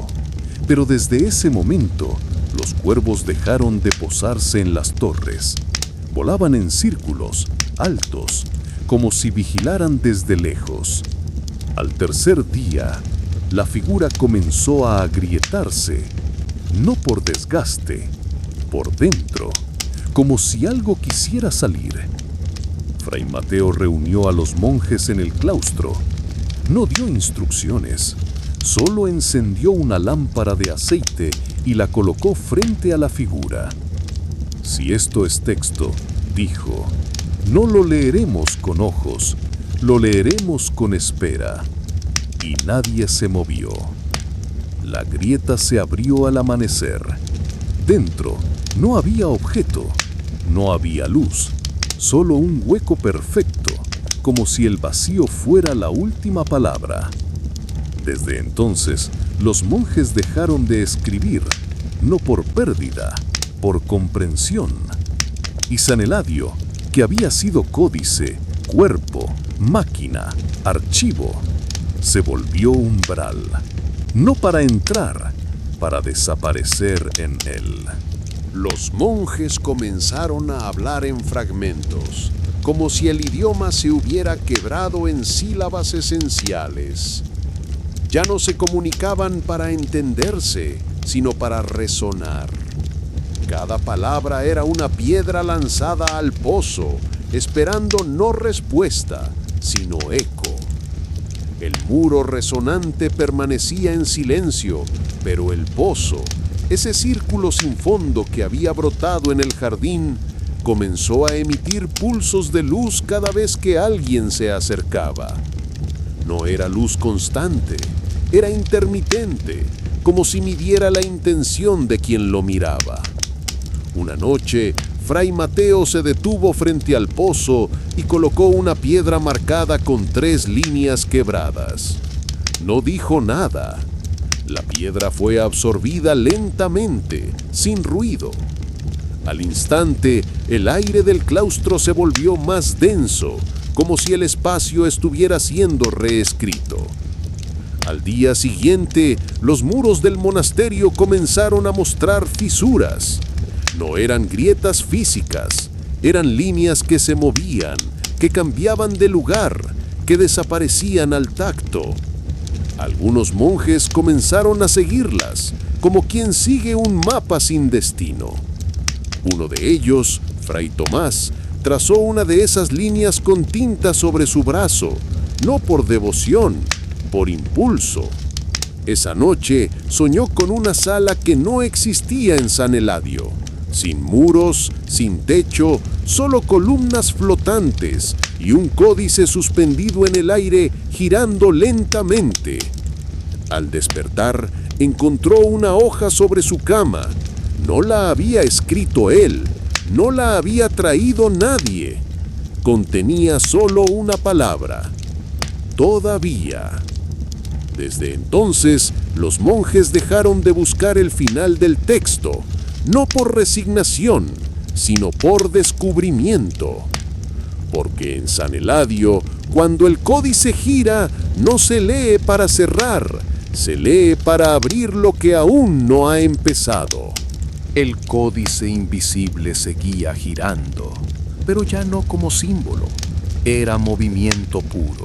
pero desde ese momento los cuervos dejaron de posarse en las torres. Volaban en círculos, altos, como si vigilaran desde lejos. Al tercer día, la figura comenzó a agrietarse, no por desgaste, por dentro, como si algo quisiera salir. Fray Mateo reunió a los monjes en el claustro. No dio instrucciones,
solo encendió una lámpara de aceite y la colocó frente a la figura. Si esto es texto, dijo, no lo leeremos con ojos, lo leeremos con espera. Y nadie se movió. La grieta se abrió al amanecer. Dentro no había objeto, no había luz, solo un hueco perfecto, como si el vacío fuera la última palabra. Desde entonces, los monjes dejaron de escribir, no por pérdida, por comprensión. Y San Eladio, que había sido códice, cuerpo, máquina, archivo, se volvió umbral, no para entrar, para desaparecer en él.
Los monjes comenzaron a hablar en fragmentos, como si el idioma se hubiera quebrado en sílabas esenciales. Ya no se comunicaban para entenderse, sino para resonar. Cada palabra era una piedra lanzada al pozo, esperando no respuesta, sino eco. El muro resonante permanecía en silencio, pero el pozo, ese círculo sin fondo que había brotado en el jardín, comenzó a emitir pulsos de luz cada vez que alguien se acercaba. No era luz constante, era intermitente, como si midiera la intención de quien lo miraba. Una noche, Fray Mateo se detuvo frente al pozo y colocó una piedra marcada con 3 líneas quebradas. No dijo nada. La piedra fue absorbida lentamente, sin ruido. Al instante, el aire del claustro se volvió más denso, como si el espacio estuviera siendo reescrito. Al día siguiente, los muros del monasterio comenzaron a mostrar fisuras. No eran grietas físicas, eran líneas que se movían, que cambiaban de lugar, que desaparecían al tacto. Algunos monjes comenzaron a seguirlas, como quien sigue un mapa sin destino. Uno de ellos, Fray Tomás, trazó una de esas líneas con tinta sobre su brazo, no por devoción, por impulso. Esa noche soñó con una sala que no existía en San Eladio. Sin muros, sin techo, solo columnas flotantes y un códice suspendido en el aire girando lentamente. Al despertar, encontró una hoja sobre su cama. No la había escrito él, no la había traído nadie. Contenía solo una palabra: todavía. Desde entonces, los monjes dejaron de buscar el final del texto, no por resignación, sino por descubrimiento. Porque en San Eladio, cuando el códice gira, no se lee para cerrar, se lee para abrir lo que aún no ha empezado.
El códice invisible seguía girando, pero ya no como símbolo, era movimiento puro.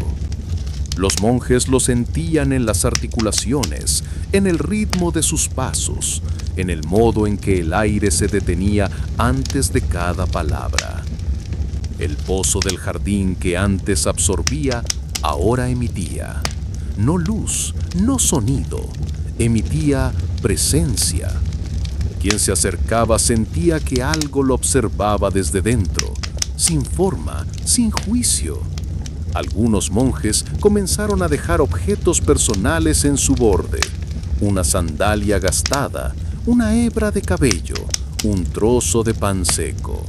Los monjes lo sentían en las articulaciones, en el ritmo de sus pasos, en el modo en que el aire se detenía antes de cada palabra. El pozo del jardín que antes absorbía, ahora emitía. No luz, no sonido, emitía presencia. Quien se acercaba sentía que algo lo observaba desde dentro, sin forma, sin juicio. Algunos monjes comenzaron a dejar objetos personales en su borde: una sandalia gastada, una hebra de cabello, un trozo de pan seco.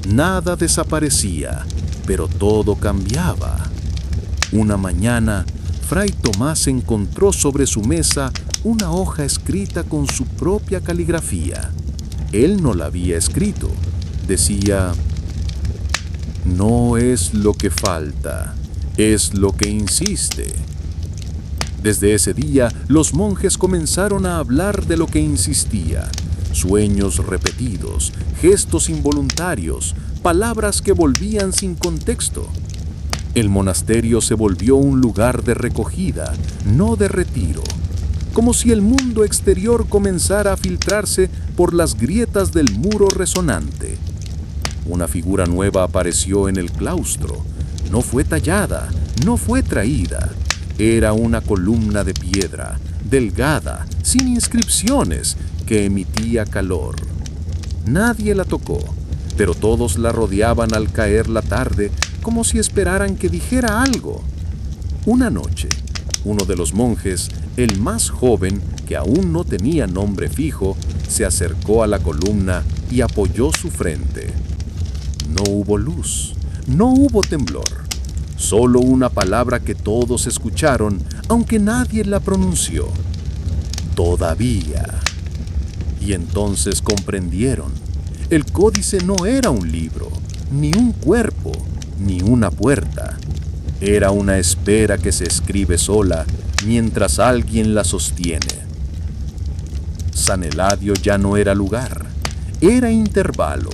Nada desaparecía, pero todo cambiaba. Una mañana, Fray Tomás encontró sobre su mesa una hoja escrita con su propia caligrafía. Él no la había escrito. Decía: no es lo que falta, es lo que insiste. Desde ese día, los monjes comenzaron a hablar de lo que insistía: sueños repetidos, gestos involuntarios, palabras que volvían sin contexto. El monasterio se volvió un lugar de recogida, no de retiro, como si el mundo exterior comenzara a filtrarse por las grietas del muro resonante. Una figura nueva apareció en el claustro. No fue tallada, no fue traída.
Era una columna de piedra, delgada, sin inscripciones, que emitía calor. Nadie la tocó, pero todos la rodeaban al caer la tarde, como si esperaran que dijera algo. Una noche, uno de los monjes, el más joven, que aún no tenía nombre fijo, se acercó a la columna y apoyó su frente. No hubo luz, no hubo temblor, solo una palabra que todos escucharon, aunque nadie la pronunció. Todavía. Y entonces comprendieron. El códice no era un libro, ni un cuerpo, ni una puerta. Era una espera que se escribe sola mientras alguien la sostiene. San Eladio ya no era lugar, era intervalo,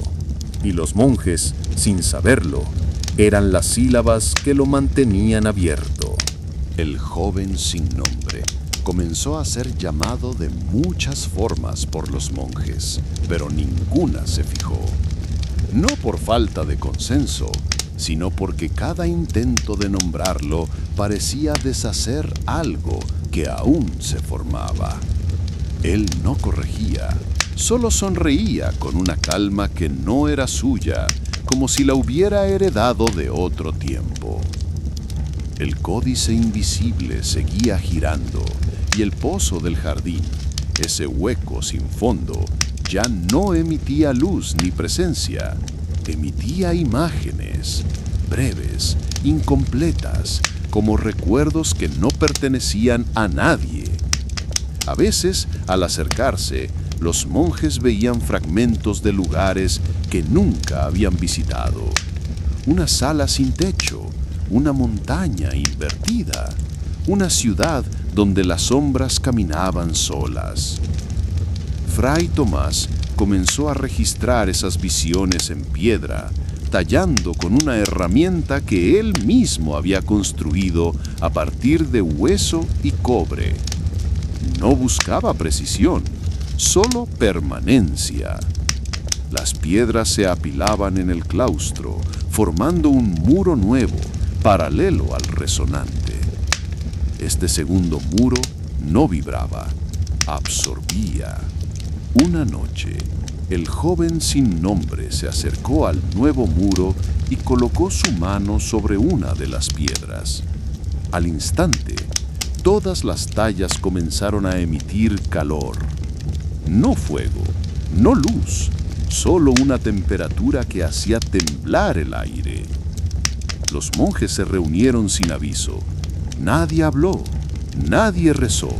y los monjes, sin saberlo, eran las sílabas que lo mantenían abierto.
El joven sin nombre comenzó a ser llamado de muchas formas por los monjes, pero ninguna se fijó. No por falta de consenso, sino porque cada intento de nombrarlo parecía deshacer algo que aún se formaba. Él no corregía, solo sonreía con una calma que no era suya, como si la hubiera heredado de otro tiempo. El códice invisible seguía girando y el pozo del jardín, ese hueco sin fondo, ya no emitía luz ni presencia, emitía imágenes, breves, incompletas, como recuerdos que no pertenecían a nadie. A veces, al acercarse, los monjes veían fragmentos de lugares que nunca habían visitado. Una sala sin techo, una montaña invertida, una ciudad donde las sombras caminaban solas. Fray Tomás comenzó a registrar esas visiones en piedra, tallando con una herramienta que él mismo había construido a partir de hueso y cobre. No buscaba precisión, solo permanencia. Las piedras se apilaban en el claustro, formando un muro nuevo, paralelo al resonante. Este segundo muro no vibraba, absorbía. Una noche, el joven sin nombre se acercó al nuevo muro y colocó su mano sobre una de las piedras. Al instante, todas las tallas comenzaron a emitir calor. No fuego, no luz, solo una temperatura que hacía temblar el aire. Los monjes se reunieron sin aviso. Nadie habló, nadie rezó.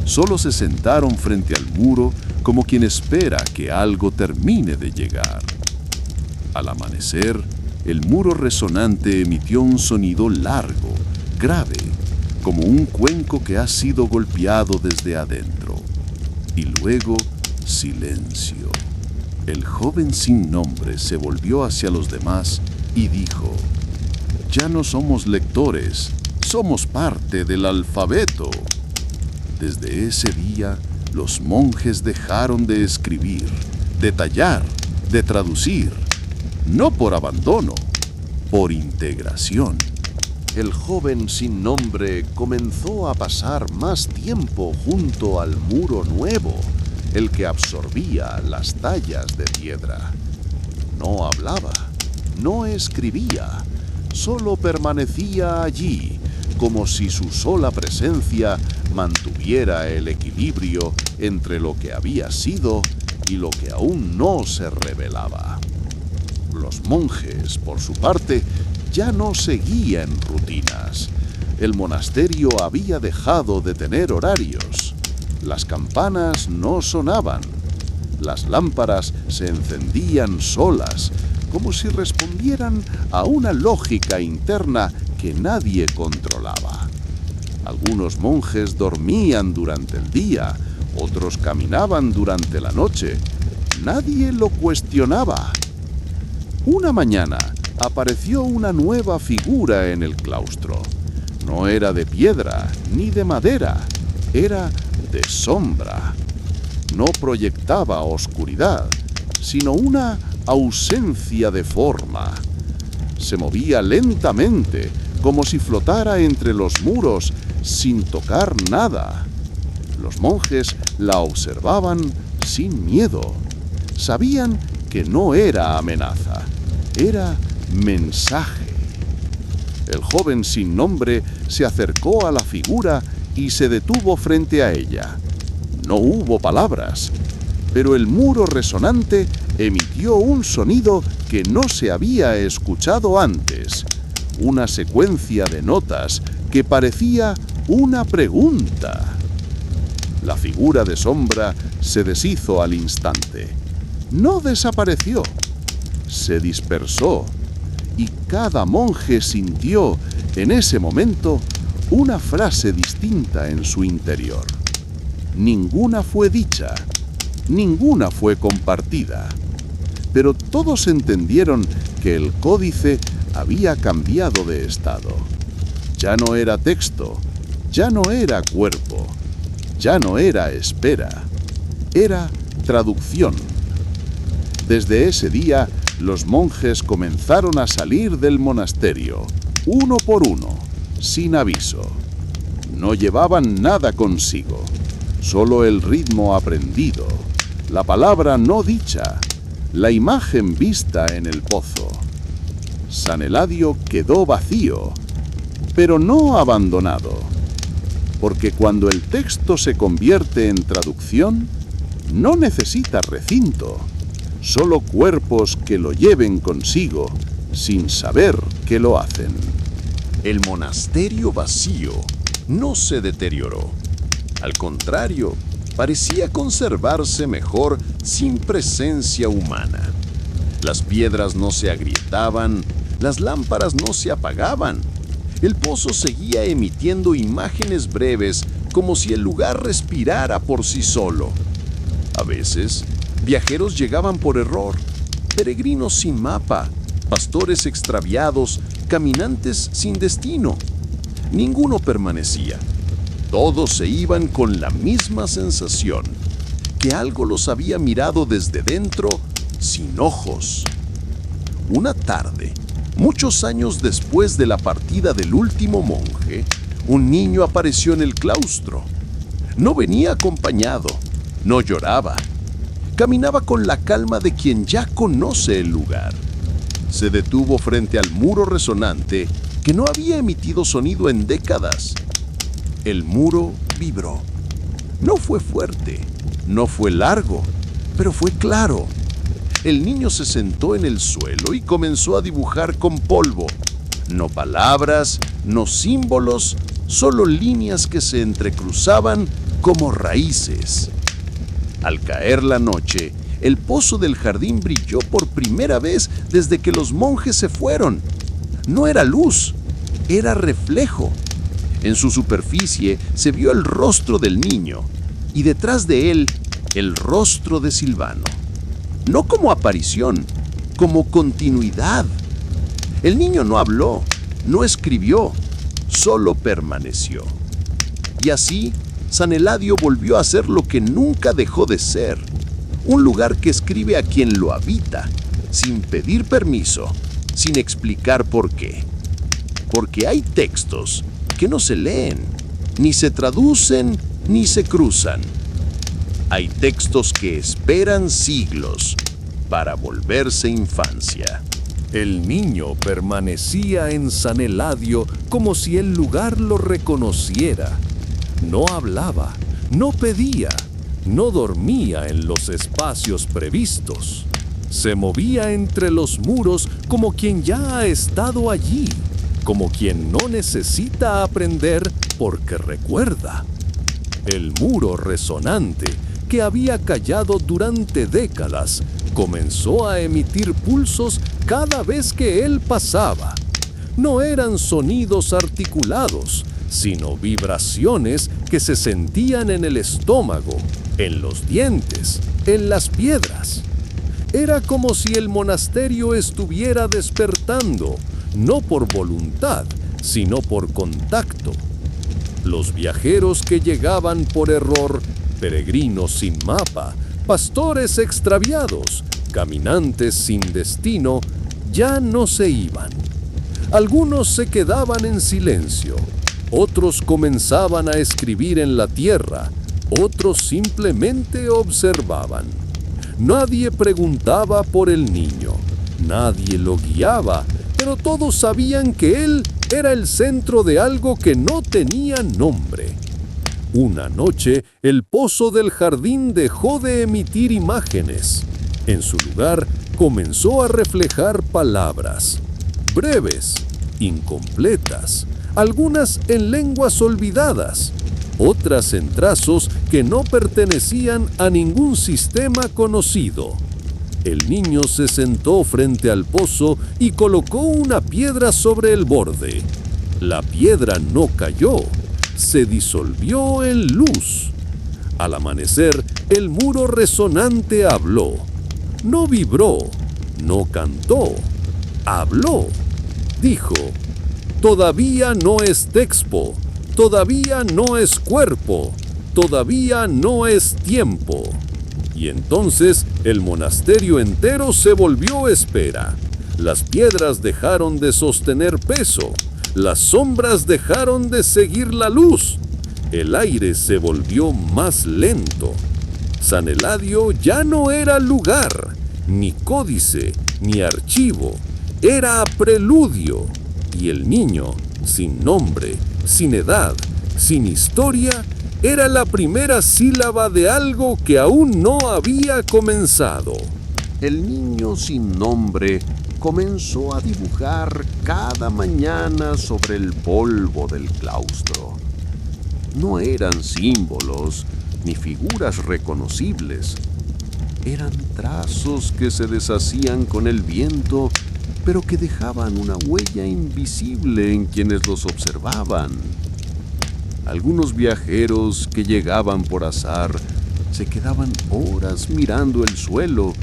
Solo se sentaron frente al muro como quien espera que algo termine de llegar. Al amanecer, el muro resonante emitió un sonido largo, grave, como un cuenco que ha sido golpeado desde adentro. Y luego, silencio. El joven sin nombre se volvió hacia los demás y dijo: «Ya no somos lectores, somos parte del alfabeto». Desde ese día, los monjes dejaron de escribir, de tallar, de traducir, no por abandono, por integración. El joven sin nombre comenzó a pasar más tiempo junto al muro nuevo, el que absorbía las tallas de piedra. No hablaba, no escribía, solo permanecía allí, como si su sola presencia mantuviera el equilibrio entre lo que había sido y lo que aún no se revelaba. Los monjes, por su parte, ya no seguían rutinas. El monasterio había dejado de tener horarios. Las campanas no sonaban. Las lámparas se encendían solas, como si respondieran a una lógica interna que nadie controlaba. Algunos monjes dormían durante el día, otros caminaban durante la noche. Nadie lo cuestionaba. Una mañana apareció una nueva figura en el claustro. No era de piedra ni de madera, era de sombra. No proyectaba oscuridad, sino una ausencia de forma. Se movía lentamente, como si flotara entre los muros sin tocar nada. Los monjes la observaban sin miedo. Sabían que no era amenaza, era mensaje. El joven sin nombre se acercó a la figura y se detuvo frente a ella. No hubo palabras, pero el muro resonante emitió un sonido que no se había escuchado antes, una secuencia de notas que parecía una pregunta. La figura de sombra se deshizo al instante. No desapareció, se dispersó, y cada monje sintió en ese momento una frase distinta en su interior. Ninguna fue dicha, ninguna fue compartida, pero todos entendieron que el códice había cambiado de estado. Ya no era texto, ya no era cuerpo, ya no era espera, era traducción. Desde ese día, los monjes comenzaron a salir del monasterio, uno por uno, sin aviso. No llevaban nada consigo, solo el ritmo aprendido, la palabra no dicha, la imagen vista en el pozo. San Eladio quedó vacío, pero no abandonado, porque cuando el texto se convierte en traducción, no necesita recinto, solo cuerpos que lo lleven consigo, sin saber que lo hacen.
El monasterio vacío no se deterioró. Al contrario, parecía conservarse mejor sin presencia humana. Las piedras no se agrietaban, las lámparas no se apagaban. El pozo seguía emitiendo imágenes breves como si el lugar respirara por sí solo. A veces, viajeros llegaban por error, peregrinos sin mapa, pastores extraviados, caminantes sin destino. Ninguno permanecía. Todos se iban con la misma sensación, que algo los había mirado desde dentro, sin ojos. Una tarde, muchos años después de la partida del último monje, un niño apareció en el claustro. No venía acompañado, no lloraba. Caminaba con la calma de quien ya conoce el lugar. Se detuvo frente al muro resonante que no había emitido sonido en décadas. El muro vibró. No fue fuerte, no fue largo, pero fue claro. El niño se sentó en el suelo y comenzó a dibujar con polvo. No palabras, no símbolos, solo líneas que se entrecruzaban como raíces. Al caer la noche, el pozo del jardín brilló por primera vez desde que los monjes se fueron. No era luz, era reflejo. En su superficie se vio el rostro del niño y detrás de él el rostro de Silvano. No como aparición, como continuidad. El niño no habló, no escribió, solo permaneció. Y así, San Eladio volvió a ser lo que nunca dejó de ser. Un lugar que escribe a quien lo habita, sin pedir permiso, sin explicar por qué. Porque hay textos que no se leen, ni se traducen, ni se cruzan. Hay textos que esperan siglos para volverse infancia.
El niño permanecía en San Eladio como si el lugar lo reconociera. No hablaba, no pedía, no dormía en los espacios previstos. Se movía entre los muros como quien ya ha estado allí, como quien no necesita aprender porque recuerda. El muro resonante, que había callado durante décadas, comenzó a emitir pulsos cada vez que él pasaba. No eran sonidos articulados, sino vibraciones que se sentían en el estómago, en los dientes, en las piedras. Era como si el monasterio estuviera despertando, no por voluntad, sino por contacto. Los viajeros que llegaban por error, peregrinos sin mapa, pastores extraviados, caminantes sin destino, ya no se iban. Algunos se quedaban en silencio, otros comenzaban a escribir en la tierra, otros simplemente observaban. Nadie preguntaba por el niño, nadie lo guiaba, pero todos sabían que él era el centro de algo que no tenía nombre. Una noche, el pozo del jardín dejó de emitir imágenes. En su lugar, comenzó a reflejar palabras, breves, incompletas, algunas en lenguas olvidadas, otras en trazos que no pertenecían a ningún sistema conocido. El niño se sentó frente al pozo y colocó una piedra sobre el borde. La piedra no cayó, se disolvió en luz. Al amanecer, el muro resonante habló. No vibró, no cantó, habló. Dijo: todavía no es Texpo, todavía no es cuerpo, todavía no es tiempo. Y entonces el monasterio entero se volvió espera. Las piedras dejaron de sostener peso, las sombras dejaron de seguir la luz, el aire se volvió más lento. San Eladio ya no era lugar, ni códice, ni archivo, era preludio. Y el niño, sin nombre, sin edad, sin historia, era la primera sílaba de algo que aún no había comenzado.
El niño sin nombre comenzó a dibujar cada mañana sobre el polvo del claustro. No eran símbolos ni figuras reconocibles. Eran trazos que se deshacían con el viento, pero que dejaban una huella invisible en quienes los observaban. Algunos viajeros que llegaban por azar se quedaban horas mirando el suelo,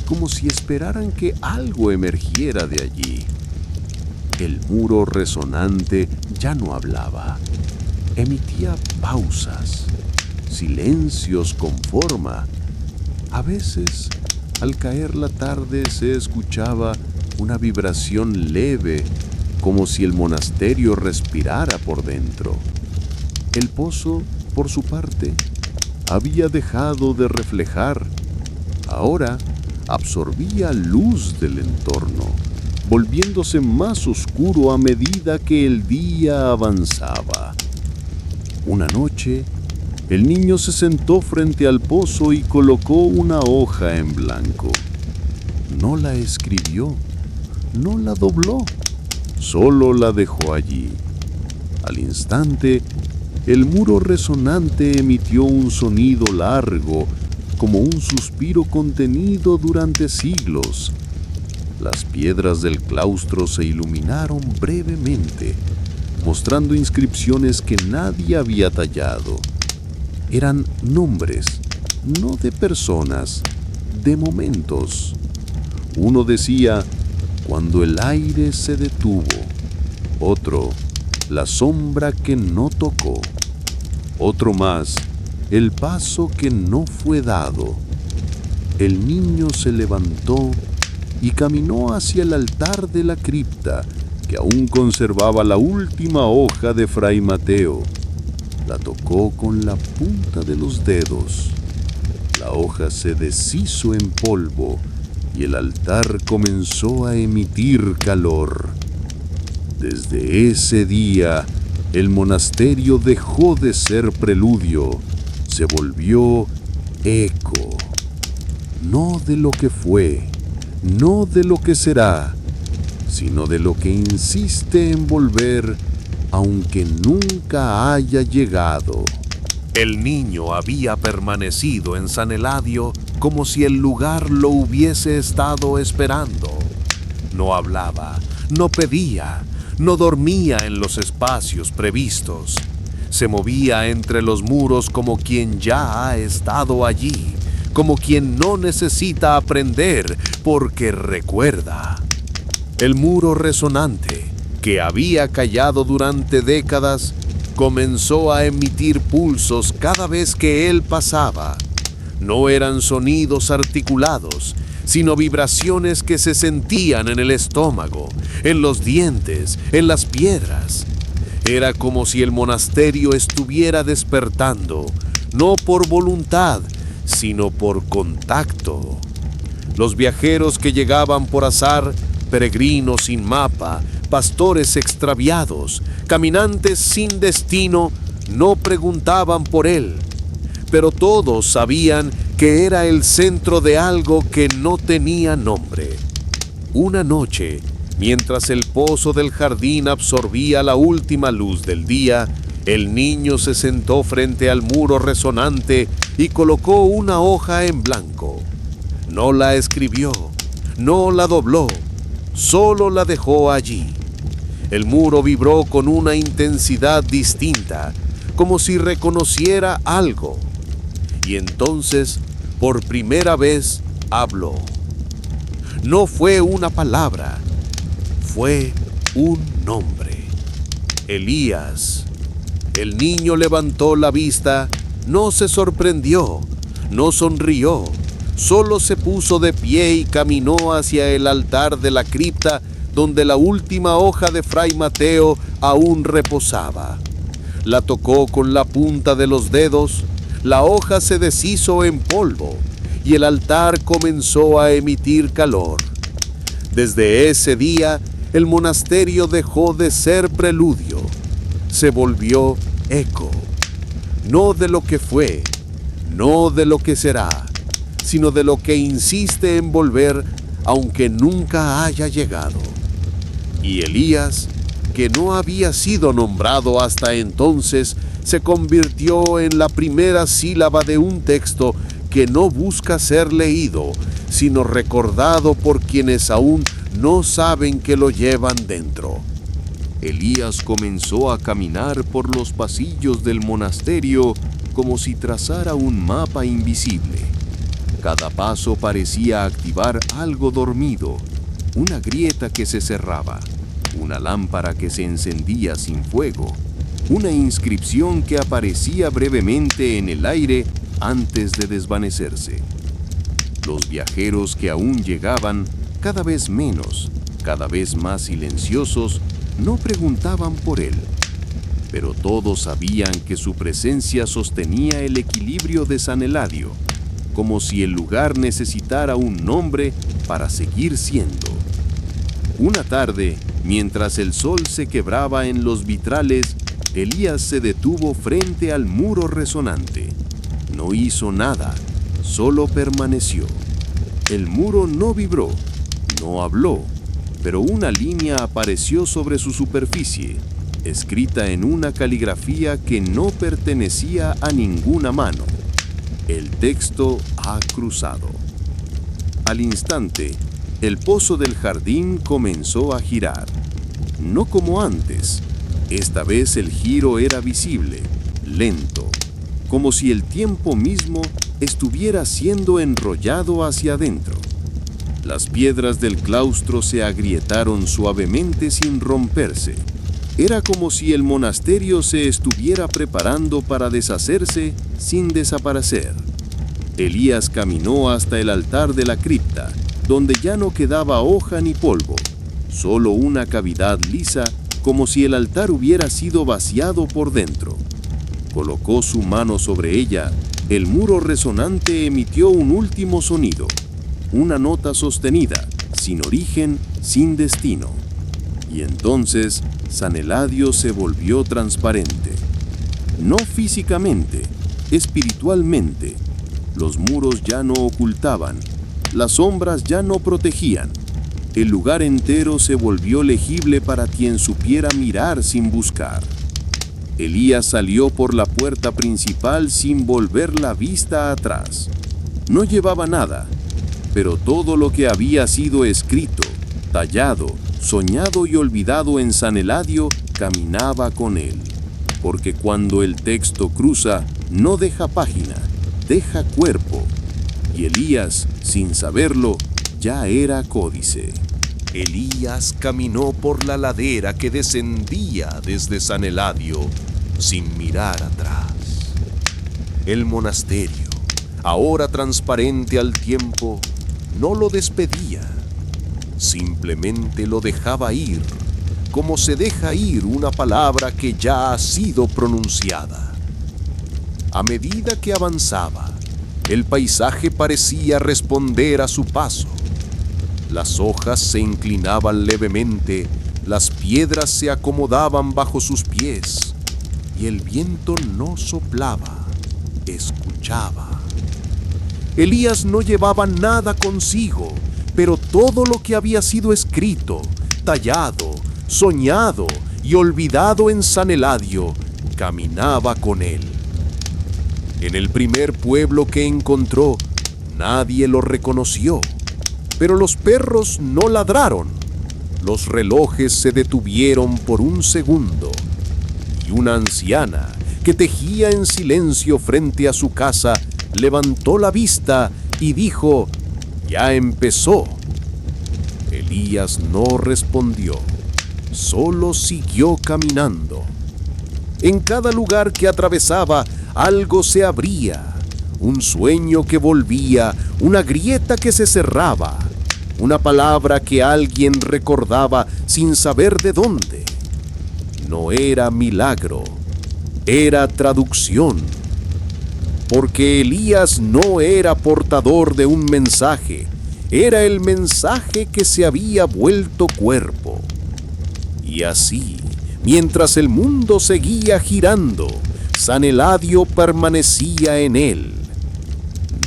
como si esperaran que algo emergiera de allí. El muro resonante ya no hablaba, emitía pausas, silencios con forma. A veces, al caer la tarde, se escuchaba una vibración leve, como si el monasterio respirara por dentro. El pozo, por su parte, había dejado de reflejar. Ahora absorbía luz del entorno, volviéndose más oscuro a medida que el día avanzaba. Una noche, el niño se sentó frente al pozo y colocó una hoja en blanco. No la escribió, no la dobló, solo la dejó allí. Al instante, el muro resonante emitió un sonido largo, como un suspiro contenido durante siglos. Las piedras del claustro se iluminaron brevemente, mostrando inscripciones que nadie había tallado. Eran nombres, no de personas, de momentos. Uno decía: cuando el aire se detuvo. Otro: la sombra que no tocó. Otro más: el paso que no fue dado. El niño se levantó y caminó hacia el altar de la cripta, que aún conservaba la última hoja de Fray Mateo. La tocó con la punta de los dedos. La hoja se deshizo en polvo y el altar comenzó a emitir calor. Desde ese día, el monasterio dejó de ser preludio, se volvió eco. No de lo que fue, no de lo que será, sino de lo que insiste en volver, aunque nunca haya llegado.
El niño había permanecido en San Eladio como si el lugar lo hubiese estado esperando. No hablaba, no pedía, no dormía en los espacios previstos. Se movía entre los muros como quien ya ha estado allí, como quien no necesita aprender porque recuerda. El muro resonante, que había callado durante décadas, comenzó a emitir pulsos cada vez que él pasaba. No eran sonidos articulados, sino vibraciones que se sentían en el estómago, en los dientes, en las piedras. Era como si el monasterio estuviera despertando, no por voluntad, sino por contacto. Los viajeros que llegaban por azar, peregrinos sin mapa, pastores extraviados, caminantes sin destino, no preguntaban por él, pero todos sabían que era el centro de algo que no tenía nombre. Una noche, mientras el pozo del jardín absorbía la última luz del día, el niño se sentó frente al muro resonante y colocó una hoja en blanco. No la escribió, no la dobló, solo la dejó allí. El muro vibró con una intensidad distinta, como si reconociera algo. Y entonces, por primera vez, habló. No fue una palabra, fue un nombre. Elías. El niño levantó la vista, no se sorprendió, no sonrió, solo se puso de pie y caminó hacia el altar de la cripta donde la última hoja de Fray Mateo aún reposaba. La tocó con la punta de los dedos, la hoja se deshizo en polvo y el altar comenzó a emitir calor. Desde ese día, el monasterio dejó de ser preludio, se volvió eco, no de lo que fue, no de lo que será, sino de lo que insiste en volver aunque nunca haya llegado. Y Elías, que no había sido nombrado hasta entonces, se convirtió en la primera sílaba de un texto que no busca ser leído, sino recordado por quienes aún no saben que lo llevan dentro. Elías comenzó a caminar por los pasillos del monasterio como si trazara un mapa invisible. Cada paso parecía activar algo dormido, una grieta que se cerraba, una lámpara que se encendía sin fuego, una inscripción que aparecía brevemente en el aire antes de desvanecerse. Los viajeros que aún llegaban, cada vez menos, cada vez más silenciosos, no preguntaban por él, pero todos sabían que su presencia sostenía el equilibrio de San Eladio, como si el lugar necesitara un nombre para seguir siendo. Una tarde, mientras el sol se quebraba en los vitrales, Elías se detuvo frente al muro resonante. No hizo nada, solo permaneció. El muro no vibró, no habló, pero una línea apareció sobre su superficie, escrita en una caligrafía que no pertenecía a ninguna mano. El texto ha cruzado. Al instante, el pozo del jardín comenzó a girar. No como antes. Esta vez el giro era visible, lento, como si el tiempo mismo estuviera siendo enrollado hacia adentro. Las piedras del claustro se agrietaron suavemente sin romperse. Era como si el monasterio se estuviera preparando para deshacerse sin desaparecer. Elías caminó hasta el altar de la cripta, donde ya no quedaba hoja ni polvo, solo una cavidad lisa, como si el altar hubiera sido vaciado por dentro. Colocó su mano sobre ella, el muro resonante emitió un último sonido, una nota sostenida, sin origen, sin destino. Y entonces San Eladio se volvió transparente. No físicamente, espiritualmente. Los muros ya no ocultaban, las sombras ya no protegían. El lugar entero se volvió legible para quien supiera mirar sin buscar. Elías salió por la puerta principal sin volver la vista atrás. No llevaba nada, pero todo lo que había sido escrito, tallado, soñado y olvidado en San Eladio caminaba con él. Porque cuando el texto cruza, no deja página, deja cuerpo. Y Elías, sin saberlo, ya era códice. Elías caminó por la ladera que descendía desde San Eladio sin mirar atrás. El monasterio, ahora transparente al tiempo, no lo despedía. Simplemente lo dejaba ir, como se deja ir una palabra que ya ha sido pronunciada. A medida que avanzaba, el paisaje parecía responder a su paso. Las hojas se inclinaban levemente, las piedras se acomodaban bajo sus pies, y el viento no soplaba, escuchaba. Elías no llevaba nada consigo, pero todo lo que había sido escrito, tallado, soñado y olvidado en San Eladio, caminaba con él. En el primer pueblo que encontró, nadie lo reconoció, pero los perros no ladraron, los relojes se detuvieron por un segundo, y una anciana que tejía en silencio frente a su casa levantó la vista y dijo: «Ya empezó». Elías no respondió, solo siguió caminando. En cada lugar que atravesaba, algo se abría, un sueño que volvía, una grieta que se cerraba, una palabra que alguien recordaba sin saber de dónde. No era milagro, era traducción. Porque Elías no era portador de un mensaje, era el mensaje que se había vuelto cuerpo. Y así, mientras el mundo seguía girando, San Eladio permanecía en él,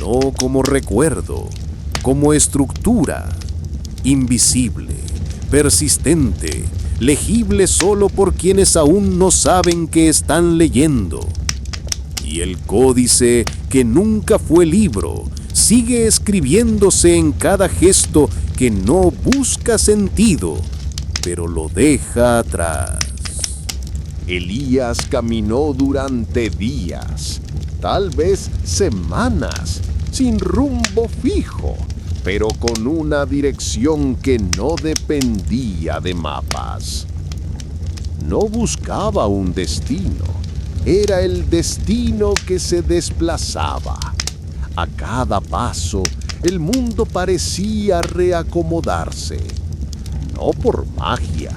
no como recuerdo, como estructura, invisible, persistente, legible solo por quienes aún no saben que están leyendo. Y el códice, que nunca fue libro, sigue escribiéndose en cada gesto que no busca sentido, pero lo deja atrás.
Elías caminó durante días, tal vez semanas, sin rumbo fijo, pero con una dirección que no dependía de mapas. No buscaba un destino, era el destino que se desplazaba. A cada paso, el mundo parecía reacomodarse, no por magia,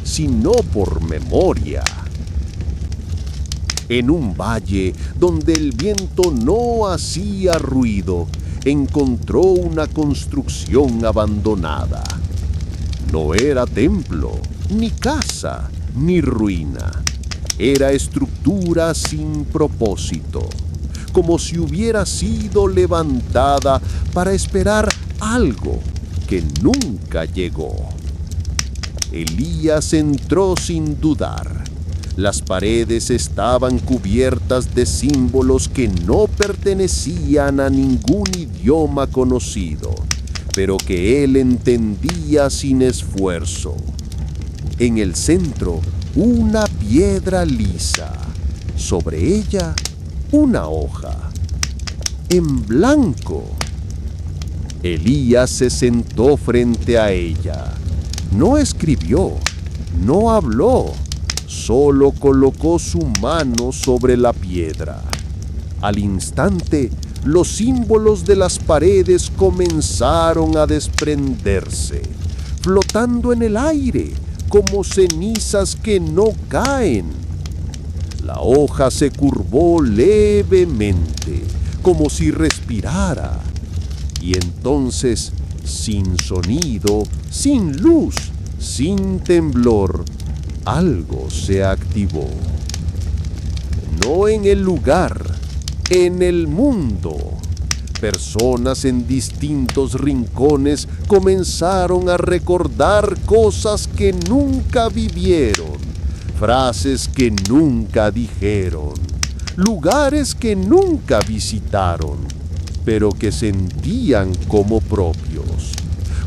sino por memoria. En un valle donde el viento no hacía ruido, encontró una construcción abandonada. No era templo, ni casa, ni ruina. Era estructura sin propósito, como si hubiera sido levantada para esperar algo que nunca llegó. Elías entró sin dudar. Las paredes estaban cubiertas de símbolos que no pertenecían a ningún idioma conocido, pero que él entendía sin esfuerzo. En el centro, una piedra lisa. Sobre ella, una hoja. En blanco. Elías se sentó frente a ella. No escribió, no habló. Solo colocó su mano sobre la piedra. Al instante, los símbolos de las paredes comenzaron a desprenderse, flotando en el aire como cenizas que no caen. La hoja se curvó levemente, como si respirara, y entonces, sin sonido, sin luz, sin temblor, algo se activó. No en el lugar, en el mundo. Personas en distintos rincones comenzaron a recordar cosas que nunca vivieron, frases que nunca dijeron, lugares que nunca visitaron, pero que sentían como propios.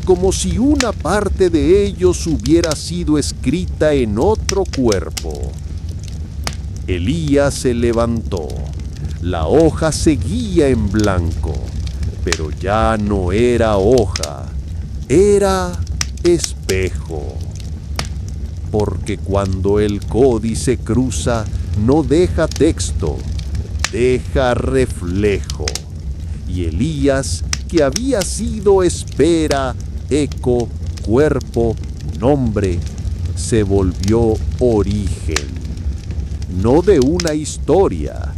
Como si una parte de ellos hubiera sido escrita en otro cuerpo. Elías se levantó. La hoja seguía en blanco, pero ya no era hoja, era espejo. Porque cuando el códice cruza, no deja texto, deja reflejo. Y Elías, que había sido espera, eco, cuerpo, nombre, se volvió origen, no de una historia,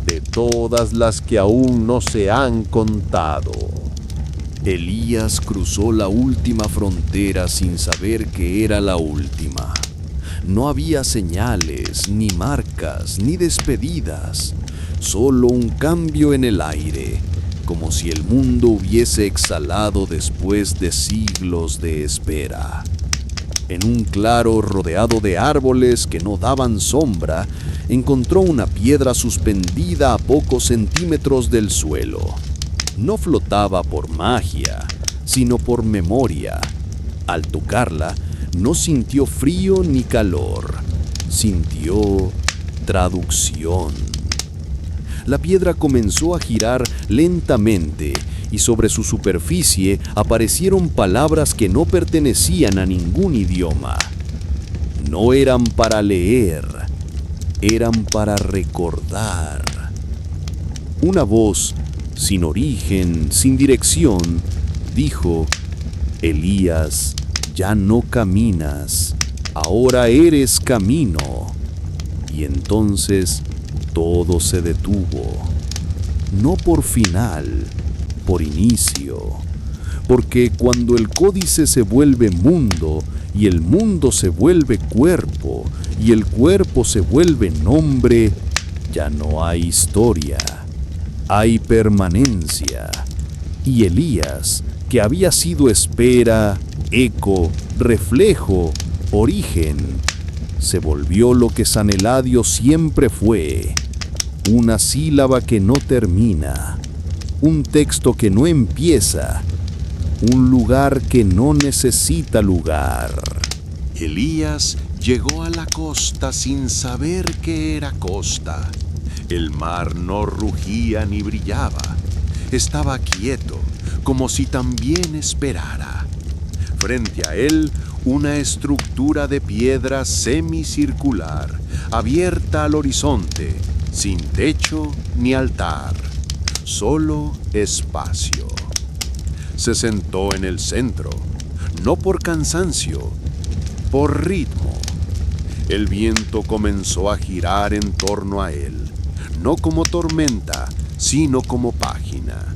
de todas las que aún no se han contado.
Elías cruzó la última frontera sin saber que era la última. No había señales, ni marcas, ni despedidas, solo un cambio en el aire, como si el mundo hubiese exhalado después de siglos de espera. En un claro rodeado de árboles que no daban sombra, encontró una piedra suspendida a pocos centímetros del suelo. No flotaba por magia, sino por memoria. Al tocarla, no sintió frío ni calor, sintió traducción. La piedra comenzó a girar lentamente y sobre su superficie aparecieron palabras que no pertenecían a ningún idioma. No eran para leer, eran para recordar. Una voz, sin origen, sin dirección, dijo: Elías, ya no caminas, ahora eres camino. Y entonces todo se detuvo, no por final, por inicio, porque cuando el códice se vuelve mundo, y el mundo se vuelve cuerpo, y el cuerpo se vuelve nombre, ya no hay historia, hay permanencia. Y Elías, que había sido espera, eco, reflejo, origen, se volvió lo que San Eladio siempre fue: una sílaba que no termina, un texto que no empieza, un lugar que no necesita lugar.
Elías llegó a la costa sin saber que era costa. El mar no rugía ni brillaba. Estaba quieto, como si también esperara. Frente a él, una estructura de piedra semicircular, abierta al horizonte, sin techo ni altar, solo espacio. Se sentó en el centro, no por cansancio, por ritmo. El viento comenzó a girar en torno a él, no como tormenta, sino como página.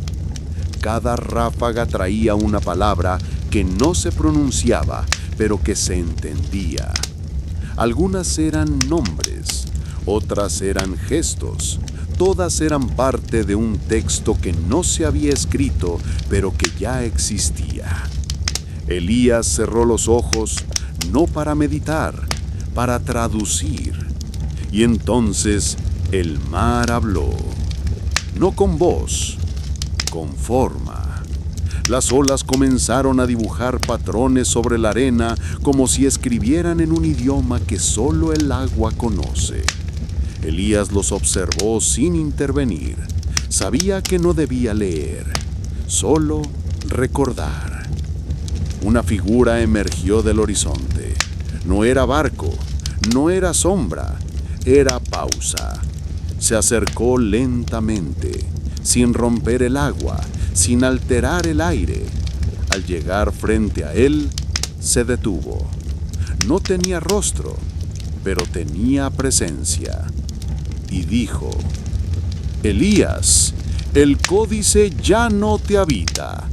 Cada ráfaga traía una palabra que no se pronunciaba, pero que se entendía. Algunas eran nombres, otras eran gestos, todas eran parte de un texto que no se había escrito, pero que ya existía. Elías cerró los ojos, no para meditar, para traducir. Y entonces el mar habló, no con voz, con forma. Las olas comenzaron a dibujar patrones sobre la arena como si escribieran en un idioma que solo el agua conoce. Elías los observó sin intervenir. Sabía que no debía leer, solo recordar. Una figura emergió del horizonte. No era barco, no era sombra, era pausa. Se acercó lentamente, sin romper el agua, sin alterar el aire. Al llegar frente a él, se detuvo. No tenía rostro, pero tenía presencia. Y dijo: Elías, el códice ya no te habita,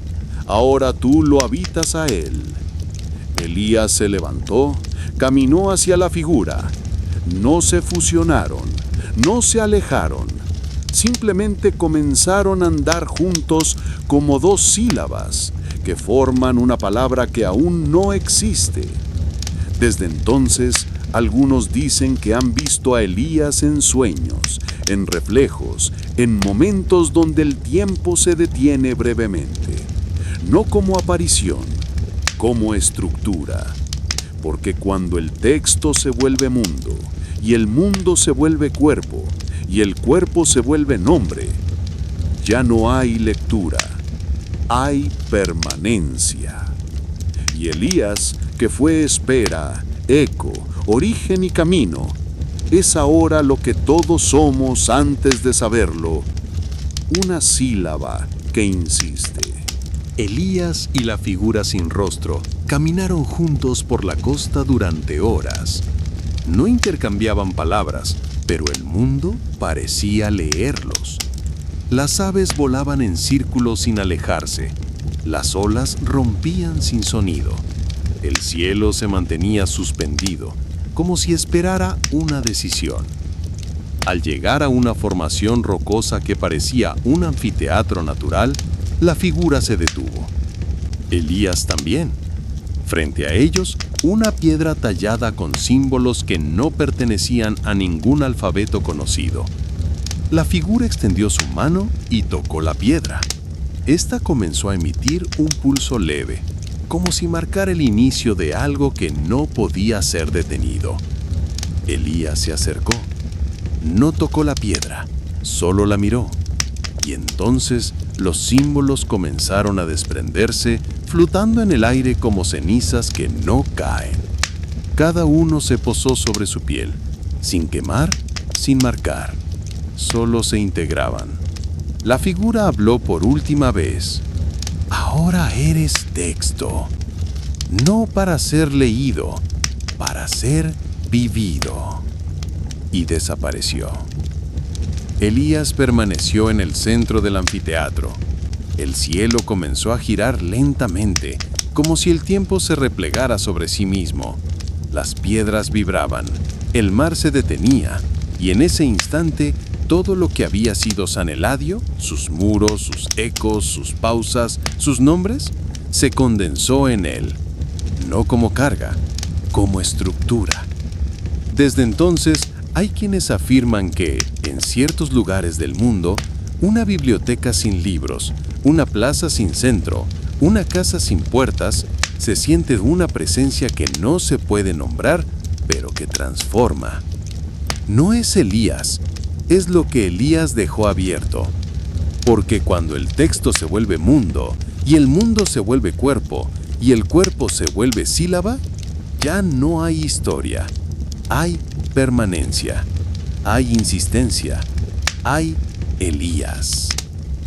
ahora tú lo habitas a él. Elías se levantó, caminó hacia la figura. No se fusionaron, no se alejaron. Simplemente comenzaron a andar juntos como dos sílabas que forman una palabra que aún no existe. Desde entonces, algunos dicen que han visto a Elías en sueños, en reflejos, en momentos donde el tiempo se detiene brevemente. No como aparición, como estructura. Porque cuando el texto se vuelve mundo, y el mundo se vuelve cuerpo, y el cuerpo se vuelve nombre, ya no hay lectura, hay permanencia. Y Elías, que fue espera, eco, origen y camino, es ahora lo que todos somos antes de saberlo: una sílaba
que insiste.
Elías y la figura sin rostro caminaron juntos por la costa durante horas. No intercambiaban palabras, pero el mundo parecía leerlos. Las aves volaban en círculos sin alejarse. Las olas rompían sin sonido. El cielo se mantenía suspendido, como si esperara una decisión. Al llegar a una formación rocosa que parecía un anfiteatro natural, la figura se detuvo. Elías también. Frente a ellos, una piedra tallada con símbolos que no pertenecían a ningún alfabeto conocido. La figura extendió su mano y tocó la piedra. Esta comenzó a emitir un pulso leve, como si marcara el inicio de algo que no podía ser detenido. Elías se acercó. No tocó la piedra, solo la miró. Y entonces los símbolos comenzaron a desprenderse, flotando en el aire como cenizas que no caen. Cada uno se posó sobre su piel, sin quemar, sin marcar. Solo se integraban. La figura habló por última vez. Ahora eres texto, no para ser leído, para ser vivido. Y desapareció. Elías permaneció en el centro del anfiteatro. El cielo comenzó a girar lentamente, como si el tiempo se replegara sobre sí mismo. Las piedras vibraban, el mar se detenía, y en ese instante todo lo que había sido San Eladio, sus muros, sus ecos, sus pausas, sus nombres, se condensó en él, no como carga, como estructura. Desde entonces, hay quienes afirman que, en ciertos lugares del mundo, una biblioteca sin libros, una plaza sin centro, una casa sin puertas, se siente una presencia que no se puede nombrar, pero que transforma. No es Elías, es lo que Elías dejó abierto. Porque cuando el texto se vuelve mundo, y el mundo se vuelve cuerpo, y el cuerpo se vuelve sílaba, ya no hay historia. Hay permanencia, hay insistencia, hay Elías.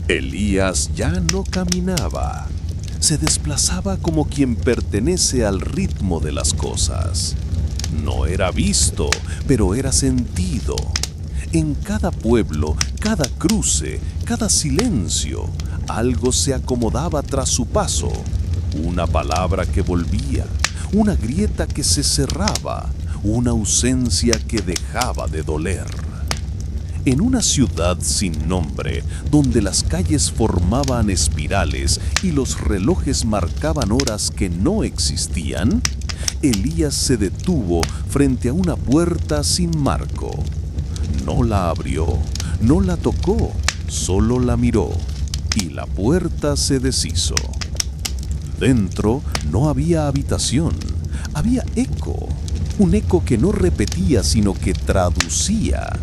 Elías ya no caminaba, se desplazaba como quien pertenece al ritmo de las cosas. No era visto, pero era sentido. En cada pueblo, cada cruce, cada silencio, algo se acomodaba tras su paso. Una palabra que volvía, una grieta que se cerraba, una ausencia que dejaba de doler. En una ciudad sin nombre, donde las calles formaban espirales y los relojes marcaban horas que no existían, Elías se detuvo frente a una puerta sin marco. No la abrió, no la tocó, solo la miró, y la puerta se deshizo. Dentro no había habitación, había eco, un eco que no repetía sino que traducía.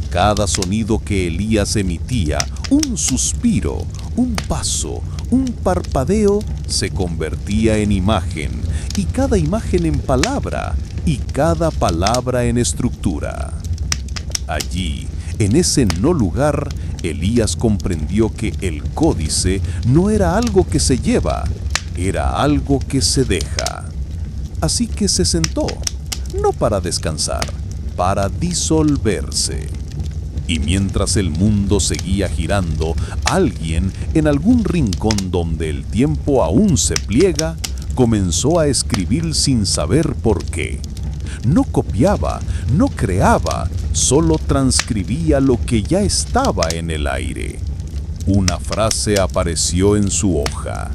Cada sonido que Elías emitía, un suspiro, un paso, un parpadeo, se convertía en imagen, y cada imagen en palabra, y cada palabra en estructura. Allí, en ese no lugar, Elías comprendió que el códice no era algo que se lleva, era algo que se deja. Así que se sentó, no para descansar, para disolverse. Y mientras el mundo seguía girando, alguien, en algún rincón donde el tiempo aún se pliega, comenzó a escribir sin saber por qué. No copiaba, no creaba, solo transcribía lo que ya estaba en el aire. Una frase apareció en su hoja.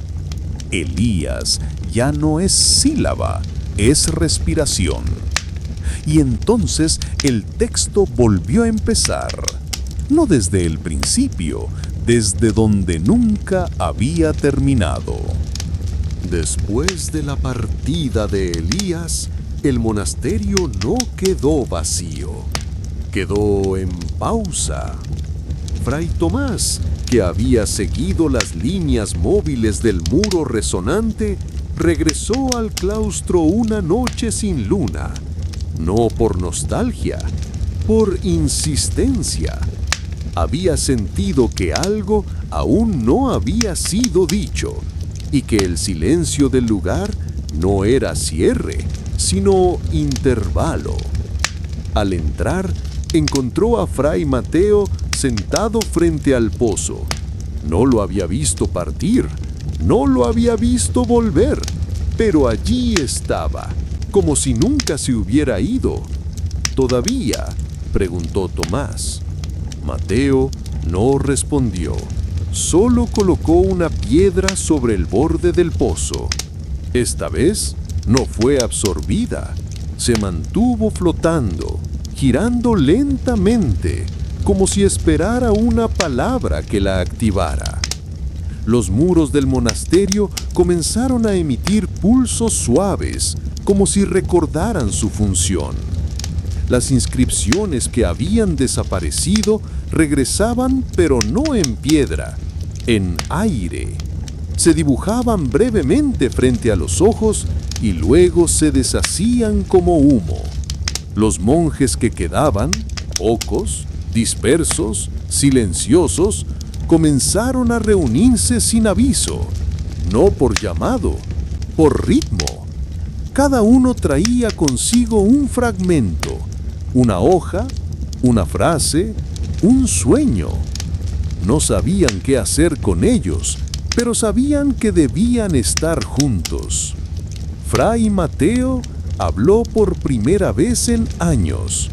Elías ya no es sílaba, es respiración. Y entonces el texto volvió a empezar, no desde el principio, desde donde nunca había terminado. Después de la partida de Elías, el monasterio no quedó vacío, quedó en pausa. Fray Tomás, que había seguido las líneas móviles del muro resonante, regresó al claustro una noche sin luna, no por nostalgia, por insistencia. había sentido que algo aún no había sido dicho y que el silencio del lugar no era cierre, sino intervalo. Al entrar, encontró a Fray Mateo sentado frente al pozo. No lo había visto partir, no lo había visto volver, pero allí estaba, como si nunca se hubiera ido. ¿Todavía?, preguntó Tomás. Mateo no respondió, solo colocó una piedra sobre el borde del pozo. Esta vez no fue absorbida, se mantuvo flotando, girando lentamente, como si esperara una palabra que la activara. Los muros del monasterio comenzaron a emitir pulsos suaves, como si recordaran su función. Las inscripciones que habían desaparecido regresaban, pero no en piedra, en aire. Se dibujaban brevemente frente a los ojos y luego se deshacían como humo. Los monjes que quedaban, pocos, dispersos, silenciosos, comenzaron a reunirse sin aviso, no por llamado, por ritmo. Cada uno traía consigo un fragmento, una hoja, una frase, un sueño. No sabían qué hacer con ellos, pero sabían que debían estar juntos. Fray Mateo habló por primera vez en años.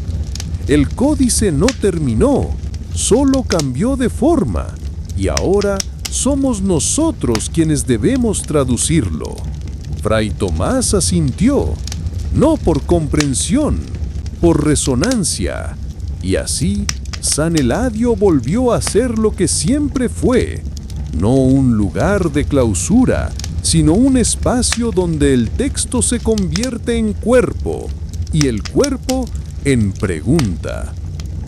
El códice no terminó, solo cambió de forma, y ahora somos nosotros quienes debemos traducirlo. Fray Tomás asintió, no por comprensión, por resonancia, y así San Eladio volvió a ser lo que siempre fue, no un lugar de clausura, sino un espacio donde el texto se convierte en cuerpo y el cuerpo en pregunta.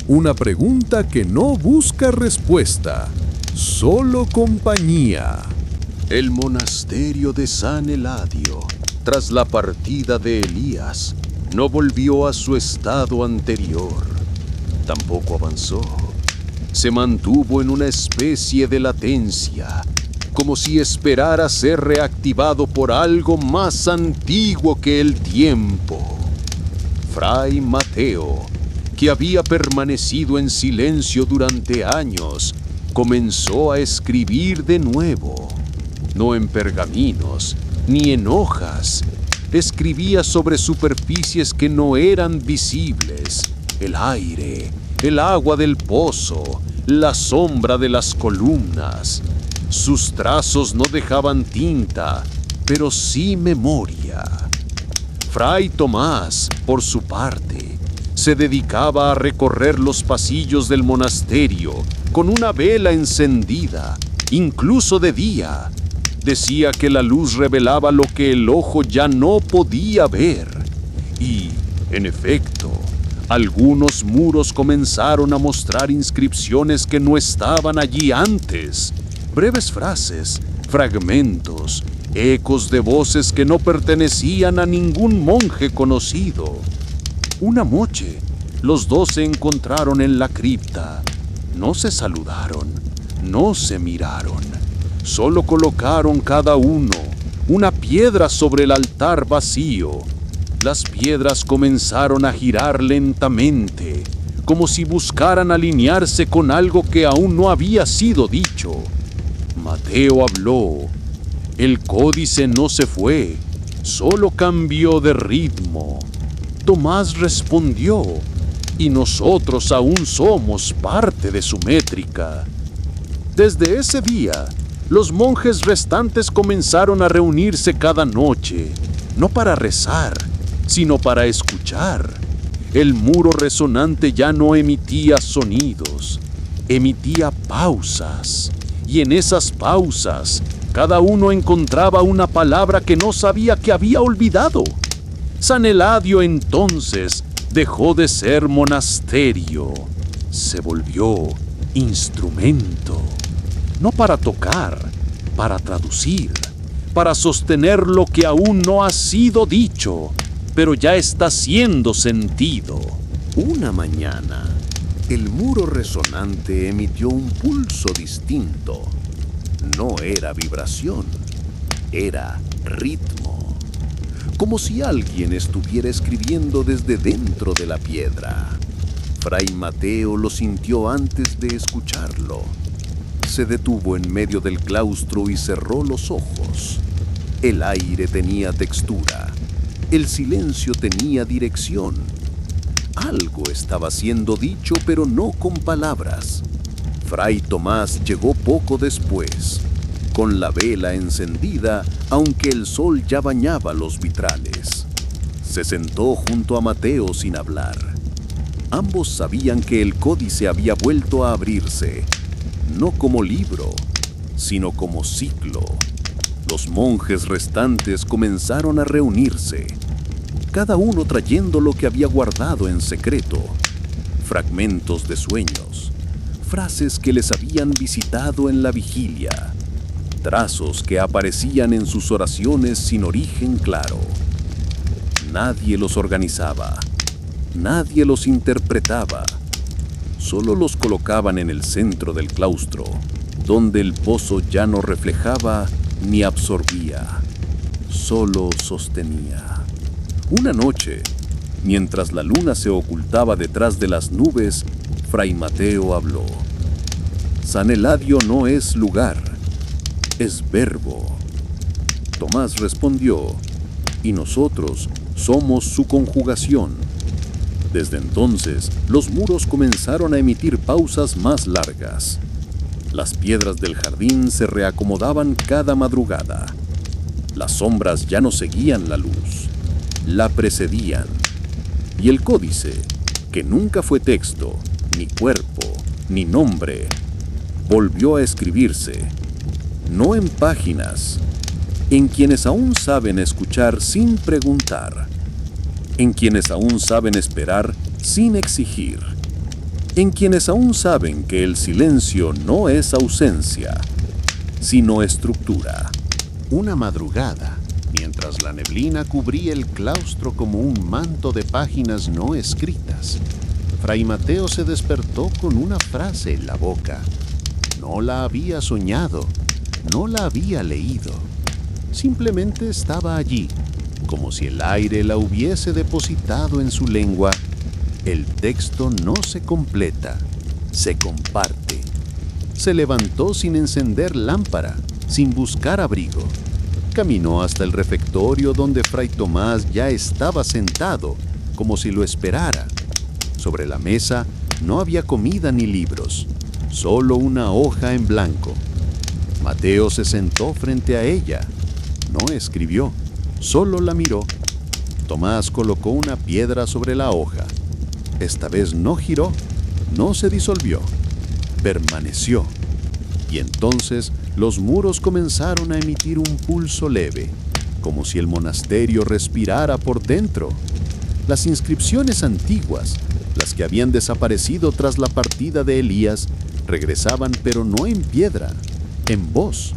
Una pregunta que no busca respuesta, solo compañía.
El monasterio de San Eladio, tras la partida de Elías, no volvió a su estado anterior. Tampoco avanzó. Se mantuvo en una especie de latencia, como si esperara ser reactivado por algo más antiguo que el tiempo. Fray Mateo, que había permanecido en silencio durante años, comenzó a escribir de nuevo. No en pergaminos, ni en hojas. Escribía sobre superficies que no eran visibles: el aire, el agua del pozo, la sombra de las columnas. Sus trazos no dejaban tinta, pero sí memoria. Fray Tomás, por su parte, se dedicaba a recorrer los pasillos del monasterio con una vela encendida, incluso de día. Decía que la luz revelaba lo que el ojo ya no podía ver. Y, en efecto, algunos muros comenzaron a mostrar inscripciones que no estaban allí antes. Breves frases, fragmentos, ecos de voces que no pertenecían a ningún monje conocido. Una noche, los dos se encontraron en la cripta. No se saludaron, no se miraron. Solo colocaron cada uno una piedra sobre el altar vacío. Las piedras comenzaron a girar lentamente, como si buscaran alinearse con algo que aún no había sido dicho. Mateo habló. El códice no se fue, solo cambió de ritmo. Tomás respondió, y nosotros aún somos parte de su métrica. Desde ese día, los monjes restantes comenzaron a reunirse cada noche, no para rezar, sino para escuchar. El muro resonante ya no emitía sonidos, emitía pausas, y en esas pausas, cada uno encontraba una palabra que no sabía que había olvidado. San Eladio entonces dejó de ser monasterio, se volvió instrumento. No para tocar, para traducir, para sostener lo que aún no ha sido dicho, pero ya está siendo sentido.
Una mañana,
El muro resonante emitió un pulso distinto. No era vibración, era ritmo. Como si alguien estuviera escribiendo desde dentro de la piedra. Fray Mateo lo sintió antes de escucharlo. Se detuvo en medio del claustro y cerró los ojos. El aire tenía textura. El silencio tenía dirección. Algo estaba siendo dicho, pero no con palabras. Fray Tomás llegó poco después, con la vela encendida, aunque el sol ya bañaba los vitrales. Se sentó junto a Mateo sin hablar. Ambos sabían que el códice había vuelto a abrirse, no como libro, sino como ciclo. Los monjes restantes comenzaron a reunirse, cada uno trayendo lo que había guardado en secreto, fragmentos de sueños, frases que les habían visitado en la vigilia, trazos que aparecían en sus oraciones sin origen claro. Nadie los organizaba, nadie los interpretaba, solo los colocaban en el centro del claustro, donde el pozo ya no reflejaba ni absorbía, solo sostenía. Una noche, mientras la luna se ocultaba detrás de las nubes, Fray Mateo habló. San Eladio no es lugar, es verbo. Tomás respondió, y nosotros somos su conjugación. Desde entonces, los muros comenzaron a emitir pausas más largas. Las piedras del jardín se reacomodaban cada madrugada. Las sombras ya no seguían la luz, la precedían. Y el códice, que nunca fue texto, ni cuerpo, ni nombre, volvió a escribirse, no en páginas, en quienes aún saben escuchar sin preguntar, en quienes aún saben esperar sin exigir, en quienes aún saben que el silencio no es ausencia, sino estructura. Una madrugada, mientras la neblina cubría el claustro como un manto de páginas no escritas, Fray Mateo se despertó con una frase en la boca. No la había soñado, no la había leído. Simplemente estaba allí, como si el aire la hubiese depositado en su lengua. El texto no se completa, se comparte. Se levantó sin encender lámpara, sin buscar abrigo. Caminó hasta el refectorio donde Fray Tomás ya estaba sentado, como si lo esperara. Sobre la mesa no había comida ni libros, solo una hoja en blanco. Mateo se sentó frente a ella. No escribió, solo la miró. Tomás colocó una piedra sobre la hoja. Esta vez no giró, no se disolvió, permaneció. Y entonces los muros comenzaron a emitir un pulso leve, como si el monasterio respirara por dentro. Las inscripciones antiguas, las que habían desaparecido tras la partida de Elías, regresaban, pero no en piedra, en voz.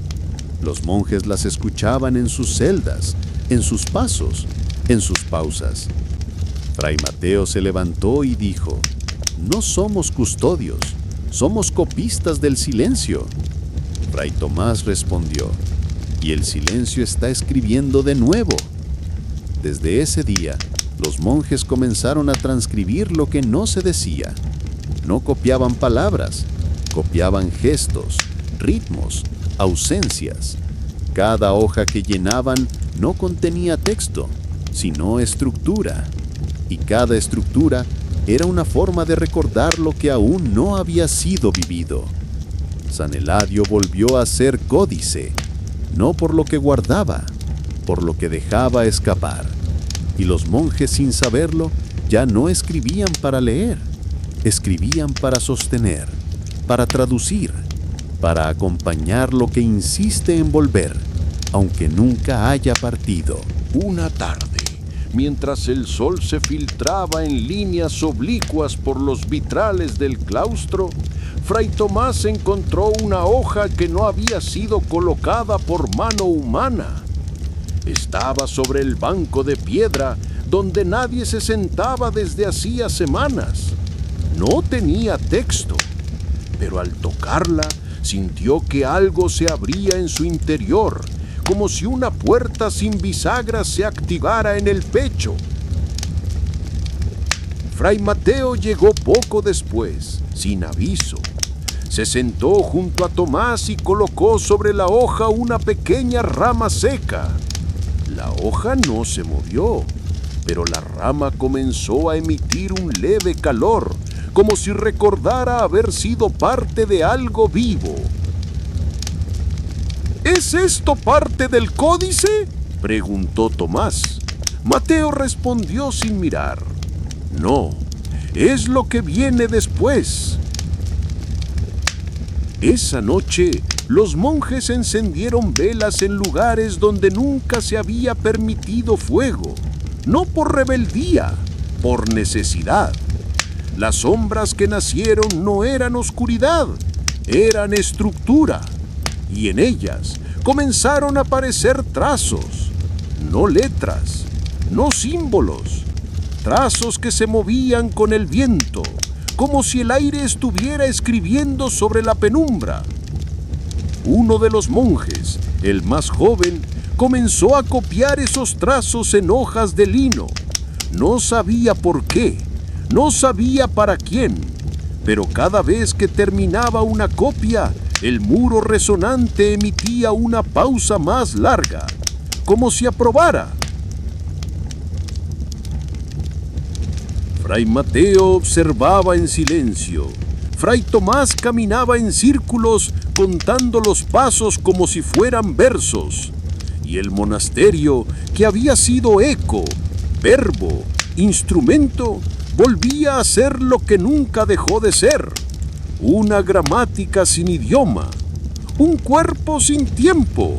Los monjes las escuchaban en sus celdas, en sus pasos, en sus pausas. Fray Mateo se levantó y dijo: «No somos custodios, somos copistas del silencio». Fray Tomás respondió: «Y el silencio está escribiendo de nuevo». Desde ese día, los monjes comenzaron a transcribir lo que no se decía. No copiaban palabras, copiaban gestos, ritmos, ausencias. Cada hoja que llenaban no contenía texto, sino estructura. Y cada estructura era una forma de recordar lo que aún no había sido vivido. San Eladio volvió a ser códice, no por lo que guardaba, por lo que dejaba escapar. Y los monjes, sin saberlo, ya no escribían para leer, escribían para sostener, para traducir, para acompañar lo que insiste en volver, aunque nunca haya partido.
Una tarde, mientras el sol se filtraba en líneas oblicuas por los vitrales del claustro, Fray Tomás encontró una hoja que no había sido colocada por mano humana. Estaba sobre el banco de piedra donde nadie se sentaba desde hacía semanas. No tenía texto, pero al tocarla sintió que algo se abría en su interior, como si una puerta sin bisagras se activara en el pecho. Fray Mateo llegó poco después, sin aviso. Se sentó junto a Tomás y colocó sobre la hoja una pequeña rama seca. La hoja no se movió, pero la rama comenzó a emitir un leve calor, como si recordara haber sido parte de algo vivo. ¿Es esto parte del códice?, preguntó Tomás. Mateo respondió sin mirar. No, es lo que viene después. Esa noche, los monjes encendieron velas en lugares donde nunca se había permitido fuego, no por rebeldía, por necesidad. Las sombras que nacieron no eran oscuridad, eran estructura, y en ellas comenzaron a aparecer trazos, no letras, no símbolos, trazos que se movían con el viento, como si el aire estuviera escribiendo sobre la penumbra. Uno de los monjes, el más joven, comenzó a copiar esos trazos en hojas de lino. No sabía por qué, no sabía para quién, pero cada vez que terminaba una copia, el muro resonante emitía una pausa más larga, como si aprobara. Fray Mateo observaba en silencio. Fray Tomás caminaba en círculos contando los pasos como si fueran versos. Y el monasterio, que había sido eco, verbo, instrumento, volvía a ser lo que nunca dejó de ser. Una gramática sin idioma, un cuerpo sin tiempo,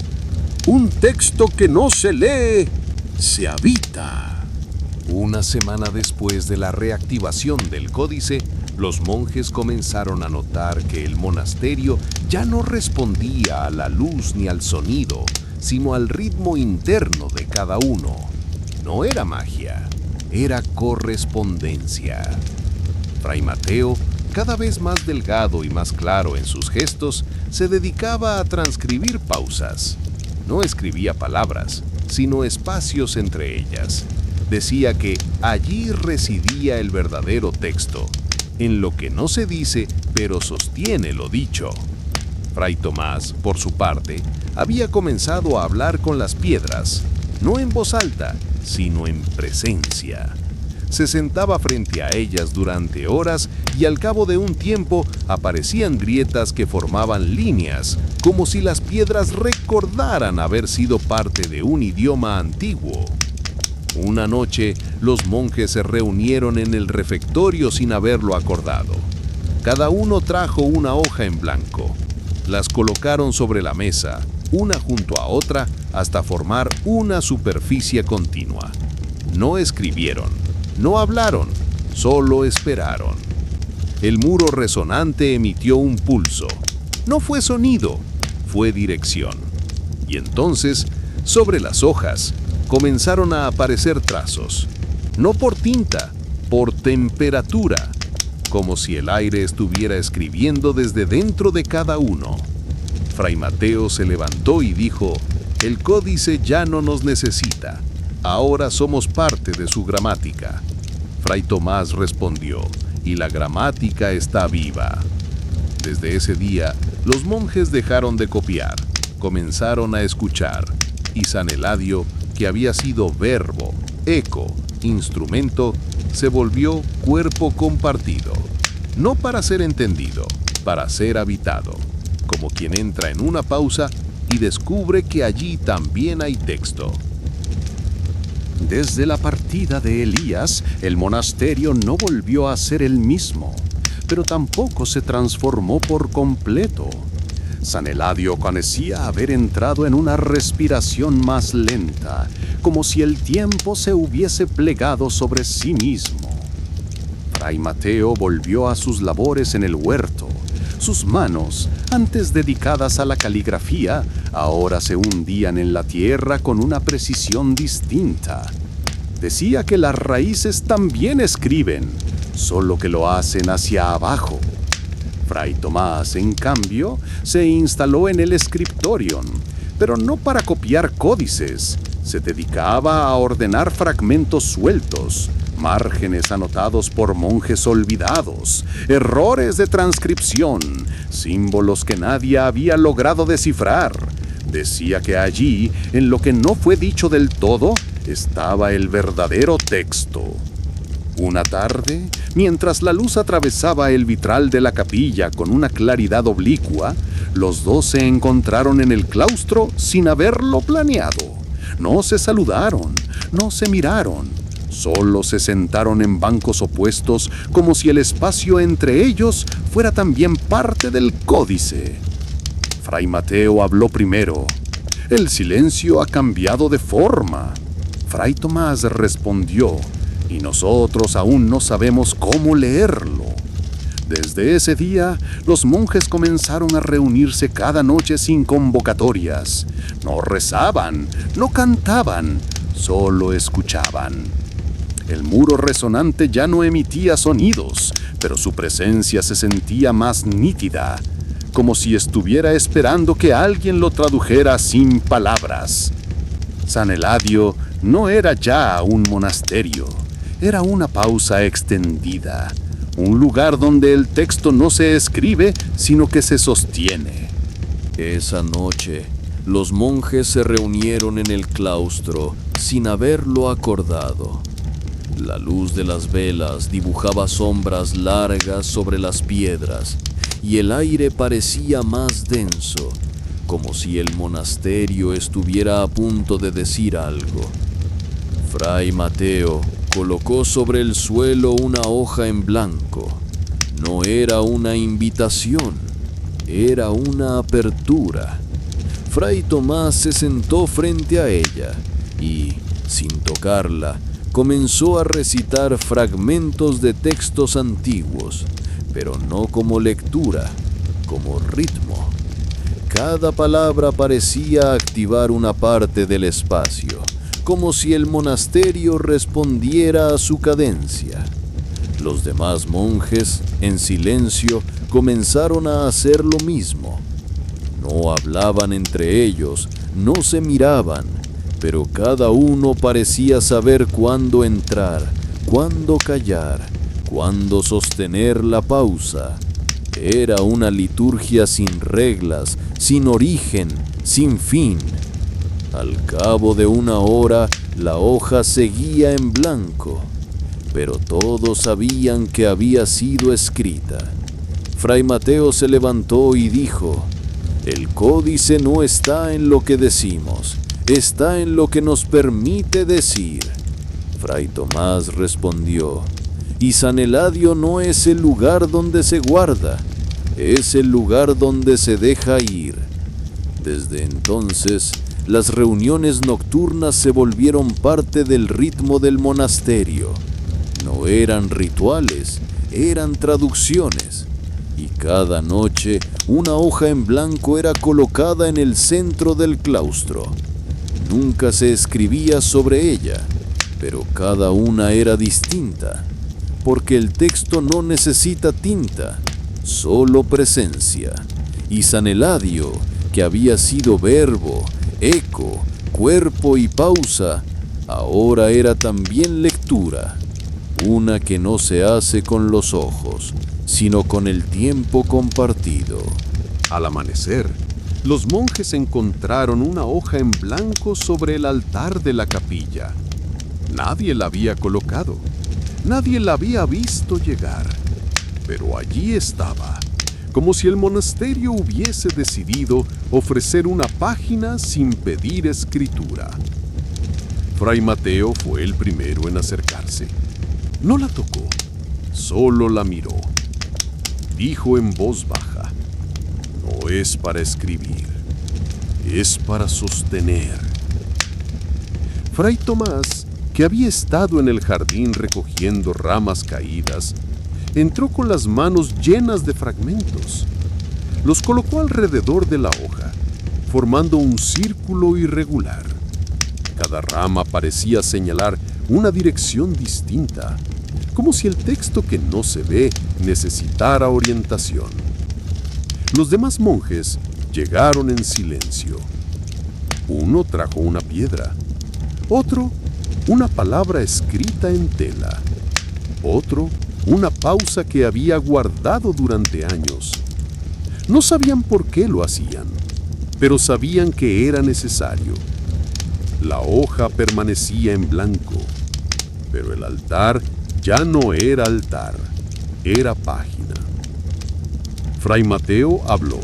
un texto que no se lee, se habita.
Una semana después de la reactivación del códice, los monjes comenzaron a notar que el monasterio ya no respondía a la luz ni al sonido, sino al ritmo interno de cada uno. No era magia, era correspondencia. Fray Mateo, cada vez más delgado y más claro en sus gestos, se dedicaba a transcribir pausas. No escribía palabras, sino espacios entre ellas. Decía que allí residía el verdadero texto, en lo que no se dice, pero sostiene lo dicho. Fray Tomás, por su parte, había comenzado a hablar con las piedras, no en voz alta, sino en presencia. Se sentaba frente a ellas durante horas y al cabo de un tiempo aparecían grietas que formaban líneas, como si las piedras recordaran haber sido parte de un idioma antiguo. Una noche, los monjes se reunieron en el refectorio sin haberlo acordado. Cada uno trajo una hoja en blanco. Las colocaron sobre la mesa, una junto a otra, hasta formar una superficie continua. No escribieron, no hablaron, solo esperaron. El muro resonante emitió un pulso. No fue sonido, fue dirección. Y entonces, sobre las hojas, comenzaron a aparecer trazos, no por tinta, por temperatura, como si el aire estuviera escribiendo desde dentro de cada uno. Fray Mateo se levantó y dijo: el códice ya no nos necesita, ahora somos parte de su gramática. Fray Tomás respondió: y la gramática está viva. Desde ese día, los monjes dejaron de copiar, comenzaron a escuchar, y San Eladio, que había sido verbo, eco, instrumento, se volvió cuerpo compartido, no para ser entendido, para ser habitado, como quien entra en una pausa y descubre que allí también hay texto.
Desde la partida de Elías, el monasterio no volvió a ser el mismo, pero tampoco se transformó por completo. San Eladio parecía haber entrado en una respiración más lenta, como si el tiempo se hubiese plegado sobre sí mismo. Fray Mateo volvió a sus labores en el huerto. Sus manos, antes dedicadas a la caligrafía, ahora se hundían en la tierra con una precisión distinta. Decía que las raíces también escriben,
solo que lo hacen hacia abajo. Fray Tomás, en cambio, se instaló en el scriptorium, pero no para copiar códices. Se dedicaba a ordenar fragmentos sueltos, márgenes anotados por monjes olvidados, errores de transcripción, símbolos que nadie había logrado descifrar. Decía que allí, en lo que no fue dicho del todo, estaba el verdadero texto. Una tarde, mientras la luz atravesaba el vitral de la capilla con una claridad oblicua, los dos se encontraron en el claustro sin haberlo planeado. No se saludaron, no se miraron, solo se sentaron en bancos opuestos como si el espacio entre ellos fuera también parte del códice. Fray Mateo habló primero. El silencio ha cambiado de forma. Fray Tomás respondió, y nosotros aún no sabemos cómo leerlo. Desde ese día, los monjes comenzaron a reunirse cada noche sin convocatorias. No rezaban, no cantaban, solo escuchaban. El muro resonante ya no emitía sonidos, pero su presencia se sentía más nítida, como si estuviera esperando que alguien lo tradujera sin palabras. San Eladio no era ya un monasterio, era una pausa extendida, un lugar donde el texto no se escribe, sino que se sostiene.
Esa noche, los monjes se reunieron en el claustro sin haberlo acordado. La luz de las velas dibujaba sombras largas sobre las piedras y el aire parecía más denso, como si el monasterio estuviera a punto de decir algo. Fray Mateo colocó sobre el suelo una hoja en blanco. No era una invitación, era una apertura. Fray Tomás se sentó frente a ella y, sin tocarla, comenzó a recitar fragmentos de textos antiguos, pero no como lectura, como ritmo. Cada palabra parecía activar una parte del espacio, como si el monasterio respondiera a su cadencia. Los demás monjes, en silencio, comenzaron a hacer lo mismo. No hablaban entre ellos, no se miraban, pero cada uno parecía saber cuándo entrar, cuándo callar, cuándo sostener la pausa. Era una liturgia sin reglas, sin origen, sin fin. Al cabo de una hora, la hoja seguía en blanco, pero todos sabían que había sido escrita. Fray Mateo se levantó y dijo: «El códice no está en lo que decimos, está en lo que nos permite decir». Fray Tomás respondió: «Y San Eladio no es el lugar donde se guarda, es el lugar donde se deja ir». Desde entonces, las reuniones nocturnas se volvieron parte del ritmo del monasterio. No eran rituales, eran traducciones. Y cada noche una hoja en blanco era colocada en el centro del claustro. Nunca se escribía sobre ella, pero cada una era distinta, porque el texto no necesita tinta, solo presencia. Y San Eladio, que había sido verbo, eco, cuerpo y pausa, ahora era también lectura, una que no se hace con los ojos, sino con el tiempo compartido.
Al amanecer, los monjes encontraron una hoja en blanco sobre el altar de la capilla. Nadie la había colocado, nadie la había visto llegar, pero allí estaba, como si el monasterio hubiese decidido ofrecer una página sin pedir escritura. Fray Mateo fue el primero en acercarse. No la tocó, solo la miró. Dijo en voz baja: «No es para escribir, es para sostener». Fray Tomás, que había estado en el jardín recogiendo ramas caídas, entró con las manos llenas de fragmentos. Los colocó alrededor de la hoja, formando un círculo irregular. Cada rama parecía señalar una dirección distinta,
como si el texto que no se ve necesitara orientación. Los demás monjes llegaron en silencio. Uno trajo una piedra, otro una palabra escrita en tela, otro una pausa que había guardado durante años. No sabían por qué lo hacían, pero sabían que era necesario. La hoja permanecía en blanco, pero el altar ya no era altar, era página. Fray Mateo habló.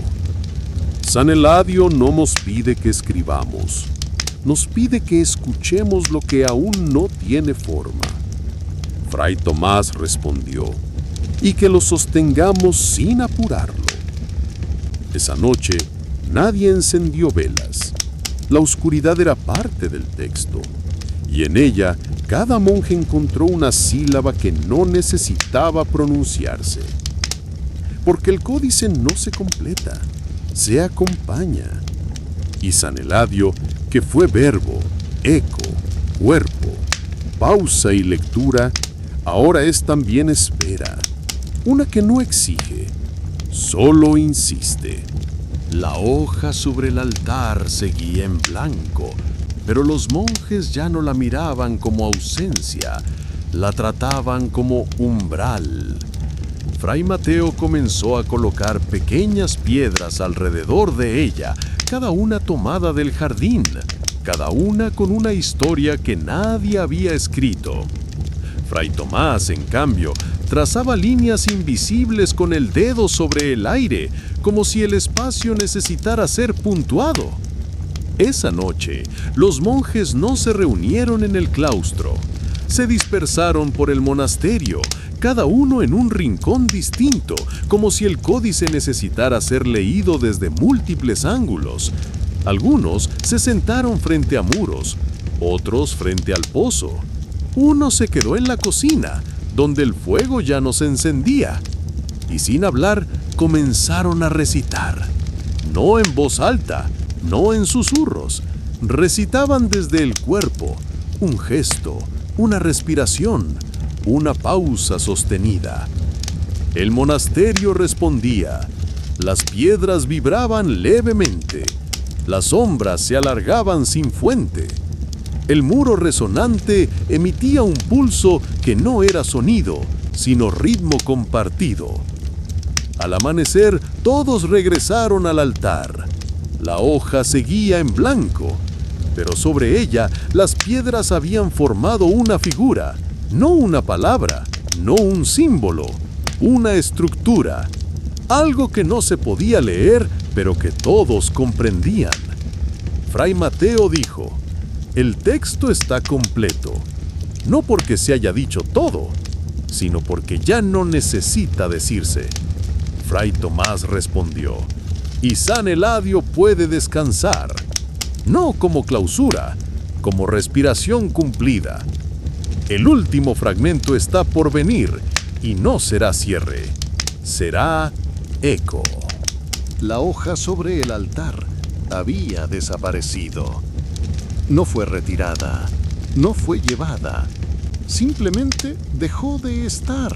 San Eladio no nos pide que escribamos, nos pide que escuchemos lo que aún no tiene forma. Fray Tomás respondió, y que lo sostengamos sin apurarlo. Esa noche nadie encendió velas. La oscuridad era parte del texto, y en ella cada monje encontró una sílaba que no necesitaba pronunciarse. Porque el códice no se completa, se acompaña. Y San Eladio, que fue verbo, eco, cuerpo, pausa y lectura, ahora es también espera, una que no exige, solo insiste. La hoja sobre el altar seguía en blanco, pero los monjes ya no la miraban como ausencia, la trataban como umbral. Fray Mateo comenzó a colocar pequeñas piedras alrededor de ella, cada una tomada del jardín, cada una con una historia que nadie había escrito. Fray Tomás, en cambio, trazaba líneas invisibles con el dedo sobre el aire, como si el espacio necesitara ser puntuado. Esa noche, los monjes no se reunieron en el claustro. Se dispersaron por el monasterio, cada uno en un rincón distinto, como si el códice necesitara ser leído desde múltiples ángulos. Algunos se sentaron frente a muros, otros frente al pozo. Uno se quedó en la cocina, donde el fuego ya no se encendía, y sin hablar comenzaron a recitar. No en voz alta, no en susurros, recitaban desde el cuerpo, un gesto, una respiración, una pausa sostenida. El monasterio respondía, las piedras vibraban levemente, las sombras se alargaban sin fuente. El muro resonante emitía un pulso que no era sonido, sino ritmo compartido. Al amanecer, todos regresaron al altar. La hoja seguía en blanco, pero sobre ella las piedras habían formado una figura, no una palabra, no un símbolo, una estructura, algo que no se podía leer, pero que todos comprendían. Fray Mateo dijo, el texto está completo, no porque se haya dicho todo, sino porque ya no necesita decirse. Fray Tomás respondió, y San Eladio puede descansar, no como clausura, como respiración cumplida. El último fragmento está por venir y no será cierre, será eco.
La hoja sobre el altar había desaparecido. No fue retirada, no fue llevada, simplemente dejó de estar.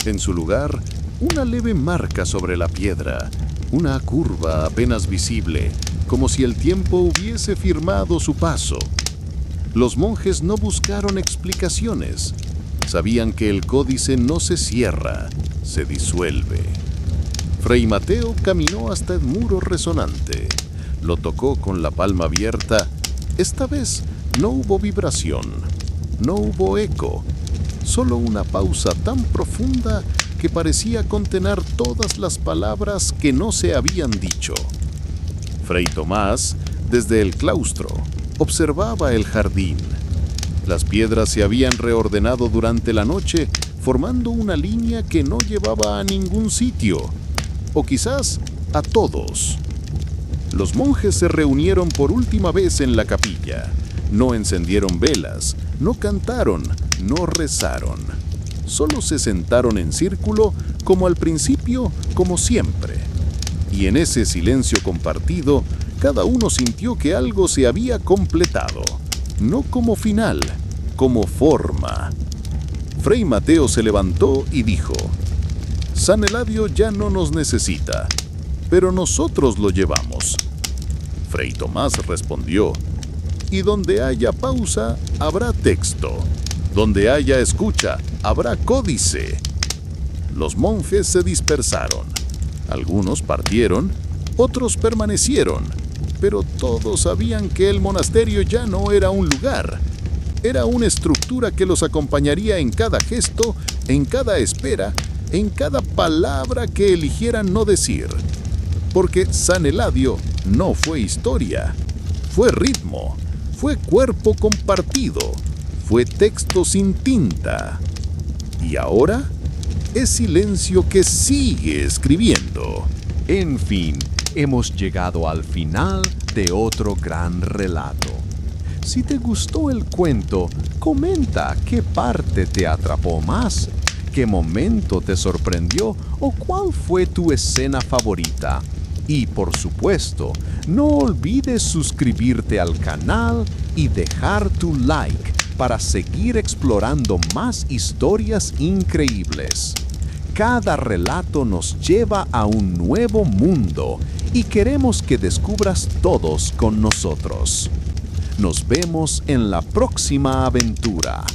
En su lugar, una leve marca sobre la piedra, una curva apenas visible, como si el tiempo hubiese firmado su paso. Los monjes no buscaron explicaciones. Sabían que el códice no se cierra, se disuelve. Fray Mateo caminó hasta el muro resonante. Lo tocó con la palma abierta. Esta vez no hubo vibración, no hubo eco, solo una pausa tan profunda que parecía contener todas las palabras que no se habían dicho. Fray Tomás, desde el claustro, observaba el jardín. Las piedras se habían reordenado durante la noche, formando una línea que no llevaba a ningún sitio, o quizás a todos. Los monjes se reunieron por última vez en la capilla. No encendieron velas, no cantaron, no rezaron. Solo se sentaron en círculo, como al principio, como siempre. Y en ese silencio compartido, cada uno sintió que algo se había completado, no como final, como forma.
Fray Mateo se levantó y dijo: San Eladio ya no nos necesita, pero nosotros lo llevamos. Fray Tomás respondió: y donde haya pausa, habrá texto. Donde haya escucha, habrá códice. Los monjes se dispersaron. Algunos partieron, otros permanecieron, pero todos sabían que el monasterio ya no era un lugar. Era una estructura que los acompañaría en cada gesto, en cada espera, en cada palabra que eligieran no decir. Porque San Eladio no fue historia, fue ritmo, fue cuerpo compartido, fue texto sin tinta. Y ahora es silencio que sigue escribiendo.
En fin, hemos llegado al final de otro gran relato. Si te gustó el cuento, comenta qué parte te atrapó más, qué momento te sorprendió o cuál fue tu escena favorita. Y por supuesto, no olvides suscribirte al canal y dejar tu like para seguir explorando más historias increíbles. Cada relato nos lleva a un nuevo mundo y queremos que descubras todos con nosotros. Nos vemos en la próxima aventura.